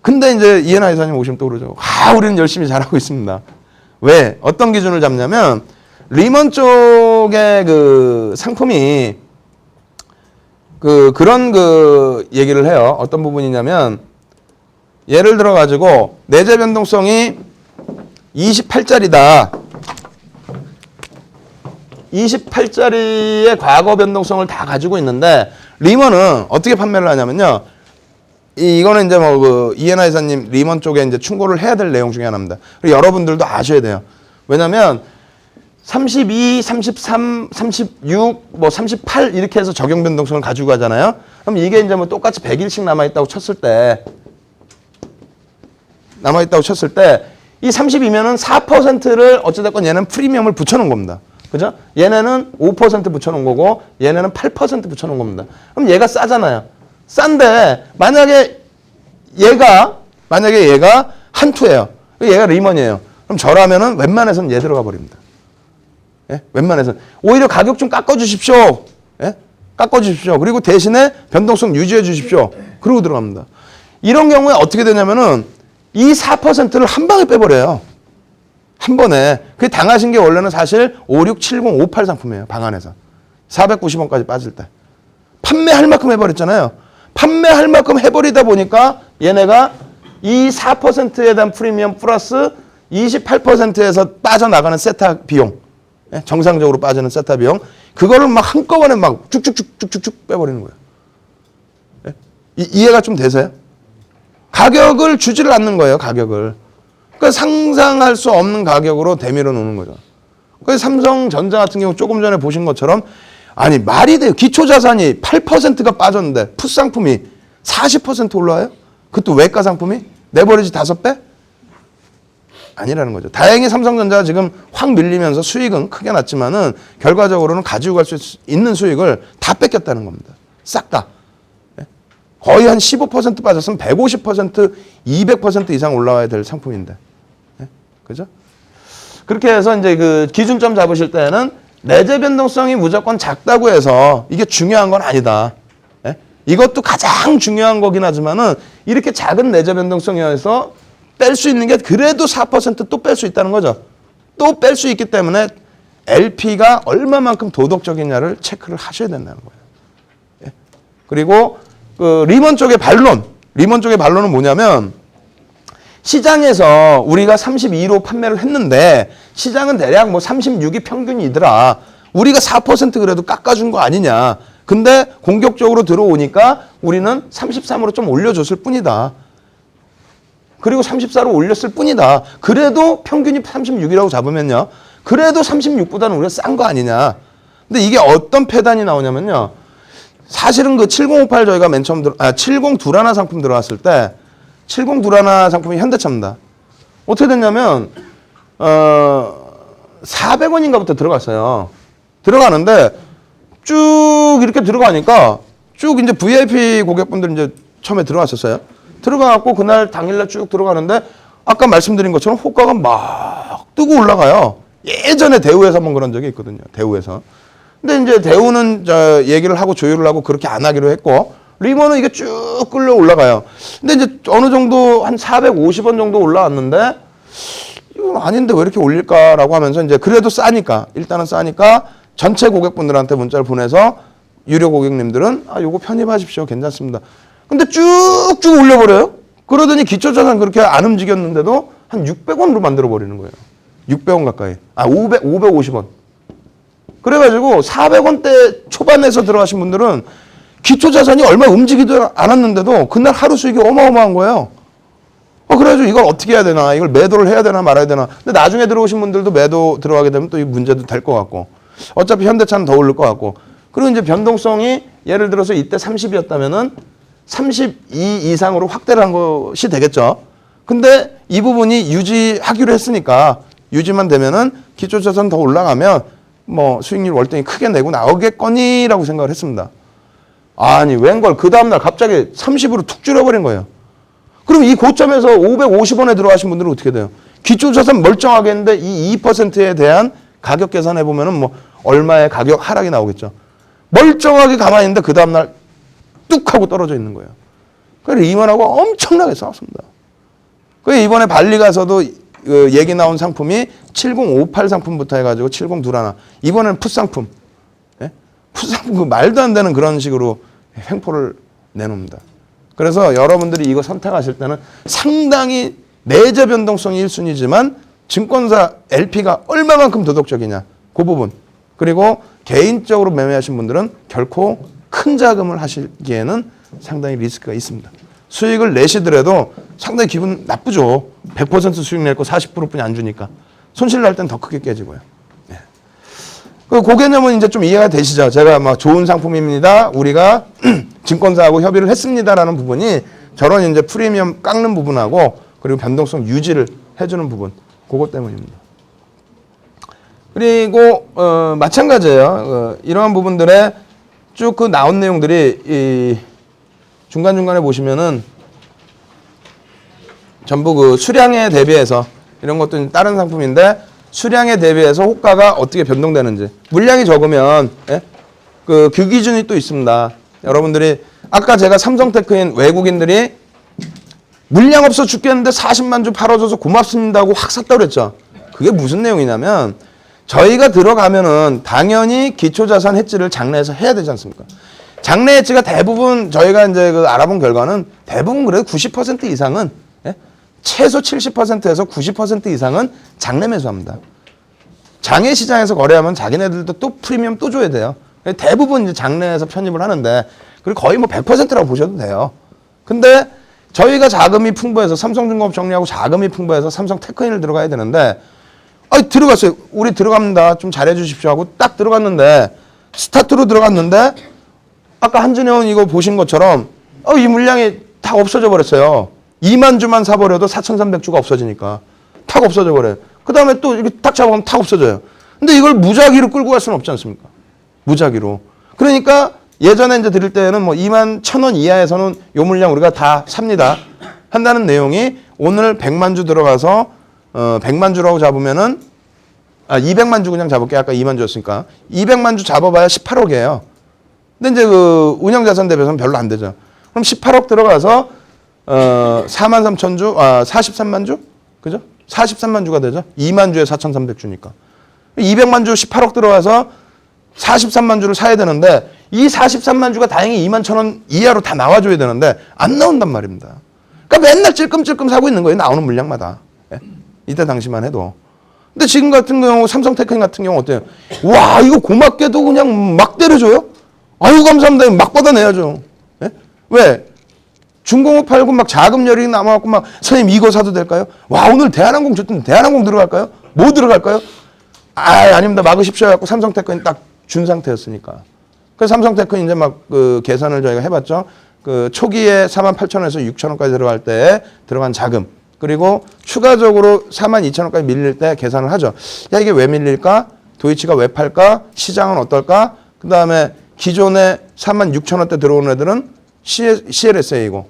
[SPEAKER 1] 근데 이제 이해나 이사님 오시면 또 그러죠. 우리는 열심히 잘하고 있습니다. 왜? 어떤 기준을 잡냐면 리먼 쪽의 그 상품이 그런 얘기를 해요. 어떤 부분이냐면 예를 들어 가지고 내재 변동성이 28짜리다. 28짜리의 과거 변동성을 다 가지고 있는데 리먼은 어떻게 판매를 하냐면요. 이거는 이제 이해나 이사님 리먼 쪽에 이제 충고를 해야 될 내용 중에 하나입니다. 그리고 여러분들도 아셔야 돼요. 왜냐면 32, 33, 36, 38 이렇게 해서 적용 변동성을 가지고 가잖아요. 그럼 이게 이제 똑같이 100일씩 남아있다고 쳤을 때 이 32면은 4%를 어찌됐건 얘는 프리미엄을 붙여놓은 겁니다. 그죠? 얘네는 5% 붙여놓은 거고 얘네는 8% 붙여놓은 겁니다. 그럼 얘가 싸잖아요. 싼데 만약에 얘가 한투예요. 얘가 리먼이에요. 그럼 저라면은 웬만해서는 얘 들어가 버립니다. 예? 웬만해서는 오히려 가격 좀 깎아주십시오. 예? 깎아주십시오. 그리고 대신에 변동성 유지해 주십시오. 그러고 들어갑니다. 이런 경우에 어떻게 되냐면은 이 4%를 한 방에 빼버려요. 한 번에. 그게 당하신 게 원래는 사실 56, 70, 58 상품이에요. 방 안에서. 490원까지 빠질 때. 판매할 만큼 해버렸잖아요. 판매할 만큼 해버리다 보니까 얘네가 이 4%에 대한 프리미엄 플러스 28%에서 빠져나가는 세타 비용. 정상적으로 빠지는 세타 비용. 그거를 막 한꺼번에 막 쭉쭉쭉쭉쭉 빼버리는 거예요. 이해가 좀 되세요? 가격을 주지를 않는 거예요. 가격을. 그러니까 상상할 수 없는 가격으로 대밀어 놓는 거죠. 그래서 삼성전자 같은 경우 조금 전에 보신 것처럼 아니 말이 돼요. 기초자산이 8%가 빠졌는데 풋상품이 40% 올라와요? 그것도 외가 상품이? 레버리지 5배? 아니라는 거죠. 다행히 삼성전자가 지금 확 밀리면서 수익은 크게 났지만은 결과적으로는 가지고 갈 수 있는 수익을 다 뺏겼다는 겁니다. 싹 다. 거의 한 15% 빠졌으면 150%, 200% 이상 올라와야 될 상품인데. 그죠? 그렇게 해서 이제 그 기준점 잡으실 때는 내재 변동성이 무조건 작다고 해서 이게 중요한 건 아니다. 이것도 가장 중요한 거긴 하지만은 이렇게 작은 내재 변동성에서 뺄 수 있는 게 그래도 4% 또 뺄 수 있다는 거죠. 또 뺄 수 있기 때문에 LP가 얼마만큼 도덕적이냐를 체크를 하셔야 된다는 거예요. 그리고 그 리먼 쪽의 반론은 뭐냐면 시장에서 우리가 32로 판매를 했는데 시장은 대략 뭐 36이 평균이더라. 우리가 4% 그래도 깎아준 거 아니냐. 근데 공격적으로 들어오니까 우리는 33으로 좀 올려줬을 뿐이다. 그리고 34로 올렸을 뿐이다. 그래도 평균이 36이라고 잡으면요. 그래도 36보다는 우리가 싼 거 아니냐. 근데 이게 어떤 패단이 나오냐면요. 사실은 그 7058 저희가 맨 처음 70 두라나 상품 들어왔을 때 70 두라나 상품이 현대차입니다. 어떻게 됐냐면 400원인가부터 들어갔어요. 들어가는데 쭉 이렇게 들어가니까 쭉 이제 VIP 고객분들 이제 처음에 들어왔었어요. 들어가갖고 그날 당일날 쭉 들어가는데 아까 말씀드린 것처럼 호가가 막 뜨고 올라가요. 예전에 대우에서 한번 그런 적이 있거든요. 대우에서. 근데 이제 대우는 얘기를 하고 조율을 하고 그렇게 안 하기로 했고 리먼은 이게 쭉 끌려 올라가요. 근데 이제 어느 정도 한 450원 정도 올라왔는데 이건 아닌데 왜 이렇게 올릴까라고 하면서 이제 그래도 싸니까 일단은 싸니까 전체 고객분들한테 문자를 보내서 유료 고객님들은 요거 편입하십시오. 괜찮습니다. 근데 쭉쭉 올려버려요. 그러더니 기초자산 그렇게 안 움직였는데도 한 600원으로 만들어버리는 거예요. 600원 가까이. 550원. 그래가지고 400원대 초반에서 들어가신 분들은 기초자산이 얼마 움직이도 않았는데도 그날 하루 수익이 어마어마한 거예요. 그래가지고 이걸 어떻게 해야 되나, 이걸 매도를 해야 되나 말아야 되나. 근데 나중에 들어오신 분들도 매도 들어가게 되면 또 이 문제도 될 것 같고. 어차피 현대차는 더 오를 것 같고. 그리고 이제 변동성이 예를 들어서 이때 30이었다면은 32 이상으로 확대를 한 것이 되겠죠. 근데 이 부분이 유지하기로 했으니까 유지만 되면은 기초자산 더 올라가면 뭐 수익률 월등히 크게 내고 나오겠거니라고 생각을 했습니다. 아니 웬걸 그 다음날 갑자기 30으로 툭 줄여버린 거예요. 그럼 이 고점에서 550원에 들어가신 분들은 어떻게 돼요? 기초자산 멀쩡하게 했는데 이 2%에 대한 가격 계산해보면은 뭐 얼마의 가격 하락이 나오겠죠. 멀쩡하게 가만히 있는데 그 다음날 뚝 하고 떨어져 있는 거예요. 그래서 리먼하고 엄청나게 싸웠습니다. 그래서 이번에 발리 가서도 얘기 나온 상품이 7058 상품부터 해가지고 70 두라나. 이번에는 풋상품. 풋상품 말도 안 되는 그런 식으로 횡포를 내놓습니다. 그래서 여러분들이 이거 선택하실 때는 상당히 내재 변동성이 1순위지만 증권사 LP가 얼마만큼 도덕적이냐. 그 부분. 그리고 개인적으로 매매하신 분들은 결코 큰 자금을 하시기에는 상당히 리스크가 있습니다. 수익을 내시더라도 상당히 기분 나쁘죠. 100% 수익 낼 거 40%뿐이 안 주니까. 손실 날 땐 더 크게 깨지고요. 네. 그 개념은 이제 좀 이해가 되시죠? 제가 막 좋은 상품입니다. 우리가 증권사하고 협의를 했습니다라는 부분이 저런 이제 프리미엄 깎는 부분하고 그리고 변동성 유지를 해주는 부분. 그것 때문입니다. 그리고 마찬가지예요. 이러한 부분들에 쭉 그 나온 내용들이 이 중간중간에 보시면은 전부 그 수량에 대비해서 이런 것도 다른 상품인데 수량에 대비해서 호가가 어떻게 변동되는지. 물량이 적으면 그 기준이 또 있습니다. 여러분들이 아까 제가 삼성테크인 외국인들이 물량 없어 죽겠는데 40만 주 팔아줘서 고맙습니다 하고 확 샀다고 그랬죠. 그게 무슨 내용이냐면 저희가 들어가면은 당연히 기초자산 해지를 장내에서 해야 되지 않습니까? 장내 해지가 대부분 저희가 이제 그 알아본 결과는 대부분 그래도 90% 이상은 최소 70%에서 90% 이상은 장내 매수합니다. 장외 시장에서 거래하면 자기네들도 또 프리미엄 또 줘야 돼요. 대부분 이제 장내에서 편입을 하는데 그리고 거의 뭐 100%라고 보셔도 돼요. 근데 저희가 자금이 풍부해서 삼성중공업 정리하고 자금이 풍부해서 삼성테크인을 들어가야 되는데 들어갔어요. 우리 들어갑니다. 좀 잘해 주십시오 하고 딱 들어갔는데 스타트로 들어갔는데 아까 한준영 이거 보신 것처럼 이 물량이 다 없어져 버렸어요. 2만 주만 사버려도 4,300주가 없어지니까 탁 없어져 버려요. 그 다음에 또 이렇게 탁 잡아가면 탁 없어져요. 근데 이걸 무작위로 끌고 갈 수는 없지 않습니까? 무작위로. 그러니까 예전에 이제 드릴 때는 뭐 21,000원 이하에서는 요 물량 우리가 다 삽니다. 한다는 내용이 오늘 100만 주 들어가서 100만 주라고 잡으면은 200만 주 그냥 잡을게요. 아까 2만 주였으니까. 200만 주 잡아봐야 18억이에요. 근데 이제 그 운영자산 대비해서는 별로 안 되죠. 그럼 18억 들어가서 43,000주, 43만 주? 그죠? 43만 주가 되죠. 2만 주에 4,300주니까. 200만 주 18억 들어가서 43만 주를 사야 되는데 이 43만 주가 다행히 21,000원 이하로 다 나와줘야 되는데 안 나온단 말입니다. 그러니까 맨날 찔끔찔끔 사고 있는 거예요. 나오는 물량마다. 예? 이때 당시만 해도. 근데 지금 같은 경우 삼성테크닉 같은 경우 어때요? 와 이거 고맙게도 그냥 막 때려줘요? 아유 감사합니다. 막 받아내야죠. 예? 왜? 중공업 팔고 막 자금 여력이 남아갖고 막 선생님 이거 사도 될까요? 와 오늘 대한항공 좋던데 대한항공 들어갈까요? 뭐 들어갈까요? 아닙니다. 막으십시오 해갖고 삼성테크닉 딱 준 상태였으니까. 그래서 삼성테크닉 이제 막 그 계산을 저희가 해봤죠. 그 초기에 48,000원에서 6,000원까지 들어갈 때 들어간 자금 그리고 추가적으로 42,000원까지 밀릴 때 계산을 하죠. 야 이게 왜 밀릴까? 도이치가 왜 팔까? 시장은 어떨까? 그 다음에 기존에 46,000원대 들어오는 애들은 CLSA이고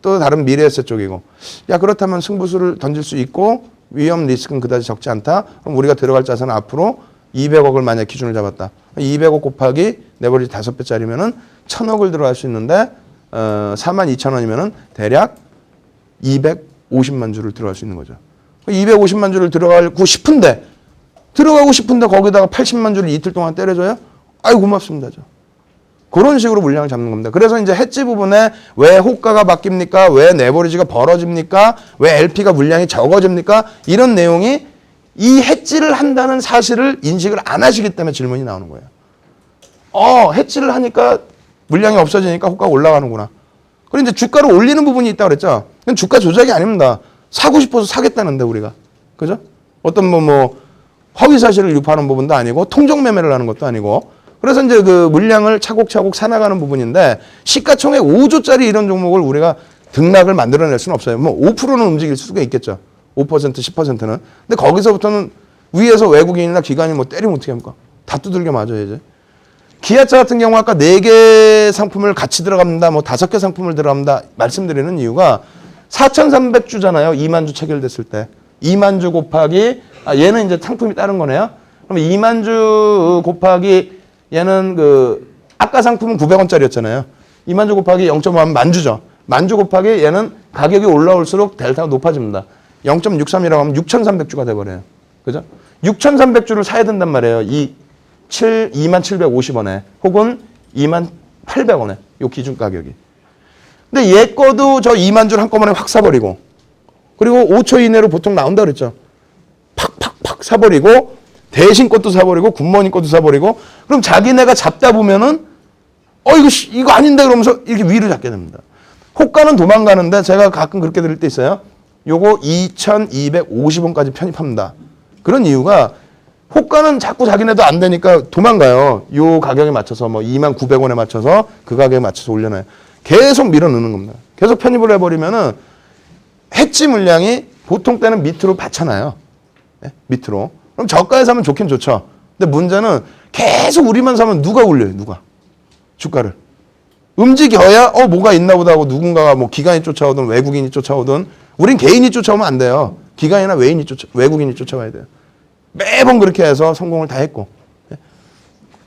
[SPEAKER 1] 또 다른 미래에셋 쪽이고 야 그렇다면 승부수를 던질 수 있고 위험 리스크는 그다지 적지 않다. 그럼 우리가 들어갈 자산은 앞으로 200억을 만약 기준을 잡았다. 200억 곱하기 레버리지 5배짜리면은 1,000억을 들어갈 수 있는데 42,000원이면은 대략 250만 주를 들어갈 수 있는 거죠. 250만 주를 들어가고 싶은데 거기다가 80만 주를 이틀 동안 때려줘요? 아유 고맙습니다. 그런 식으로 물량을 잡는 겁니다. 그래서 이제 해지 부분에 왜 호가가 바뀝니까? 왜 레버리지가 벌어집니까? 왜 LP가 물량이 적어집니까? 이런 내용이 이 해지를 한다는 사실을 인식을 안 하시기 때문에 질문이 나오는 거예요. 해지를 하니까 물량이 없어지니까 호가가 올라가는구나. 그리고 이제 주가를 올리는 부분이 있다고 그랬죠. 그건 주가 조작이 아닙니다. 사고 싶어서 사겠다는데 우리가. 그죠? 어떤 뭐 허위 사실을 유포하는 부분도 아니고 통정 매매를 하는 것도 아니고 그래서 이제 그 물량을 차곡차곡 사나가는 부분인데 시가총액 5조짜리 이런 종목을 우리가 등락을 만들어낼 수는 없어요. 뭐 5%는 움직일 수가 있겠죠. 5%, 10%는. 근데 거기서부터는 위에서 외국인이나 기관이 뭐 때리면 어떻게 합니까? 다 두들겨 맞아야지. 기아차 같은 경우 아까 4개 상품을 같이 들어갑니다. 뭐 5개 상품을 들어갑니다. 말씀드리는 이유가 4,300주잖아요. 2만 주 체결됐을 때. 2만 주 곱하기 얘는 이제 상품이 다른 거네요. 그럼 2만 주 곱하기 얘는 그 아까 상품은 900원짜리였잖아요. 2만 주 곱하기 0.5하면 만주죠. 만주 곱하기 얘는 가격이 올라올수록 델타가 높아집니다. 0.63이라고 하면 6,300주가 돼버려요. 그죠? 6,300주를 사야 된단 말이에요. 2750원에 혹은 2800원에 요 기준 가격이. 근데 얘 거도 저 2만 주를 한꺼번에 확 사버리고 그리고 5초 이내로 보통 나온다 그랬죠. 팍팍팍 사버리고 대신 것도 사버리고 굿모닝 것도 사버리고 그럼 자기네가 잡다 보면은 이거 아닌데 그러면서 이렇게 위로 잡게 됩니다. 호가는 도망가는데 제가 가끔 그렇게 드릴 때 있어요. 요거 2,250원까지 편입합니다. 그런 이유가 호가는 자꾸 자기네도 안 되니까 도망가요. 요 가격에 맞춰서 뭐 29,900원에 맞춰서 그 가격에 맞춰서 올려놔요. 계속 밀어넣는 겁니다. 계속 편입을 해버리면은 해지 물량이 보통 때는 밑으로 받쳐놔요. 네? 밑으로. 그럼 저가에 사면 좋긴 좋죠. 근데 문제는 계속 우리만 사면 누가 올려요? 누가? 주가를. 움직여야 뭐가 있나 보다 하고 누군가가 뭐 기관이 쫓아오든 외국인이 쫓아오든 우린 개인이 쫓아오면 안 돼요. 기관이나 외국인이 쫓아와야 돼요. 매번 그렇게 해서 성공을 다 했고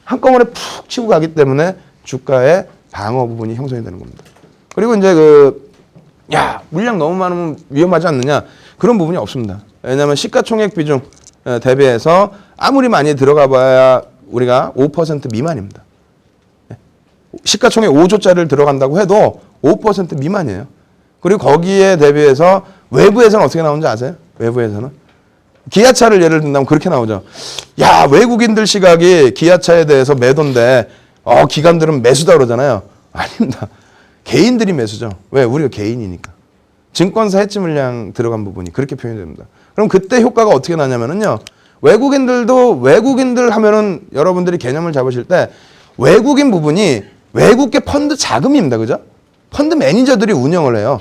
[SPEAKER 1] 한꺼번에 푹 치고 가기 때문에 주가의 방어 부분이 형성이 되는 겁니다. 그리고 이제 물량 너무 많으면 위험하지 않느냐 그런 부분이 없습니다. 왜냐하면 시가총액 비중 대비해서 아무리 많이 들어가 봐야 우리가 5% 미만입니다. 시가총액 5조짜리를 들어간다고 해도 5% 미만이에요. 그리고 거기에 대비해서 외부에서는 어떻게 나오는지 아세요? 외부에서는 기아차를 예를 든다면 그렇게 나오죠. 야 외국인들 시각이 기아차에 대해서 매도인데 기관들은 매수다 그러잖아요. 아닙니다. 개인들이 매수죠. 왜? 우리가 개인이니까. 증권사 해지 물량 들어간 부분이 그렇게 표현이 됩니다. 그럼 그때 효과가 어떻게 나냐면요. 외국인들 하면은 여러분들이 개념을 잡으실 때 외국인 부분이 외국계 펀드 자금입니다. 그죠? 펀드 매니저들이 운영을 해요.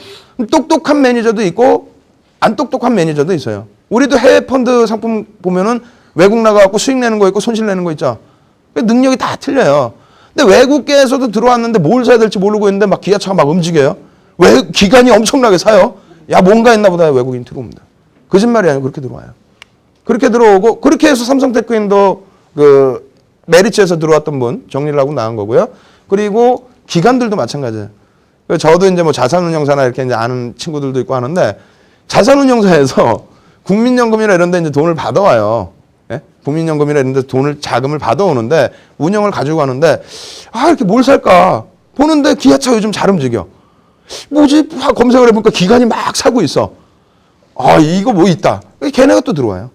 [SPEAKER 1] 똑똑한 매니저도 있고 안 똑똑한 매니저도 있어요. 우리도 해외 펀드 상품 보면은 외국 나가갖고 수익 내는 거 있고 손실 내는 거 있죠. 능력이 다 틀려요. 근데 외국계에서도 들어왔는데 뭘 사야 될지 모르고 있는데 막 기아차가 막 움직여요. 왜 기관이 엄청나게 사요? 야, 뭔가 했나 보다 외국인 들어옵니다. 거짓말이 아니고 그렇게 들어와요. 그렇게 들어오고 그렇게 해서 삼성테크인도 그 메리츠에서 들어왔던 분 정리를 하고 나온 거고요. 그리고 기관들도 마찬가지예요. 저도 이제 뭐 자산운용사나 이렇게 이제 아는 친구들도 있고 하는데 자산운용사에서 국민연금이나 이런 데 이제 돈을 받아와요. 예? 국민연금이나 이런 데 돈을 자금을 받아오는데 운영을 가지고 가는데 아, 이렇게 뭘 살까? 보는데 기아차 요즘 잘 움직여. 뭐지? 검색을 해보니까 기관이 막 사고 있어. 아, 이거 뭐 있다. 걔네가 또 들어와요.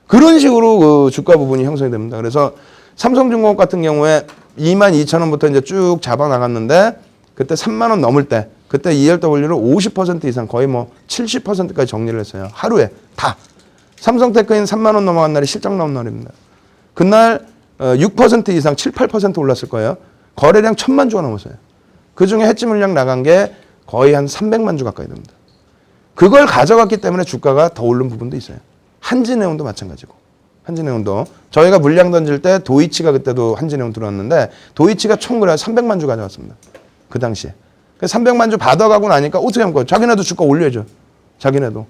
[SPEAKER 1] 그런 식으로 그 주가 부분이 형성이 됩니다. 그래서 삼성중공업 같은 경우에 22,000원부터 이제 쭉 잡아 나갔는데 그때 3만 원 넘을 때 그때 ERW를 50% 이상 거의 뭐 70%까지 정리를 했어요. 하루에 다. 삼성테크인 3만 원 넘어간 날이 실적 나온 날입니다. 그날 6% 이상 7, 8% 올랐을 거예요. 거래량 1,000만 주가 넘었어요. 그중에 해지 물량 나간 게 거의 한 300만 주 가까이 됩니다. 그걸 가져갔기 때문에 주가가 더 오른 부분도 있어요. 한진해운도 마찬가지고. 한진해운도 저희가 물량 던질 때 도이치가 그때도 한진해운 들어왔는데 도이치가 총 그래 300만 주 가져왔습니다. 그 당시에. 300만 주 받아가고 나니까 어떻게 하면 거예요? 자기네도 주가 올려야죠. 자기네도.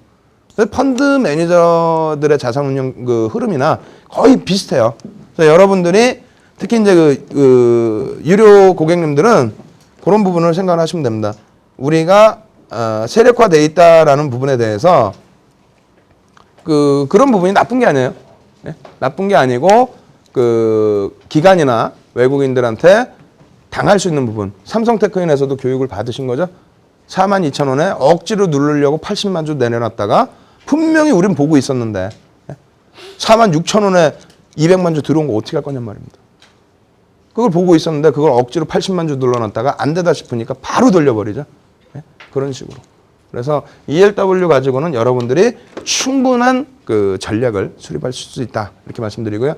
[SPEAKER 1] 펀드 매니저들의 자산 운용 그 흐름이나 거의 비슷해요. 그래서 여러분들이 특히 이제 그 유료 고객님들은 그런 부분을 생각하시면 됩니다. 우리가 세력화돼 있다라는 부분에 대해서 그런 부분이 나쁜 게 아니에요. 네? 나쁜 게 아니고 그 기관이나 외국인들한테 당할 수 있는 부분. 삼성테크인에서도 교육을 받으신 거죠. 42,000원에 억지로 누르려고 80만 주 내려놨다가 분명히 우린 보고 있었는데 46,000원에 200만 주 들어온 거 어떻게 할 거냔 말입니다. 그걸 보고 있었는데 그걸 억지로 80만 주 눌러놨다가 안 되다 싶으니까 바로 돌려버리죠. 네? 그런 식으로. 그래서 ELW 가지고는 여러분들이 충분한 그 전략을 수립할 수 있다. 이렇게 말씀드리고요.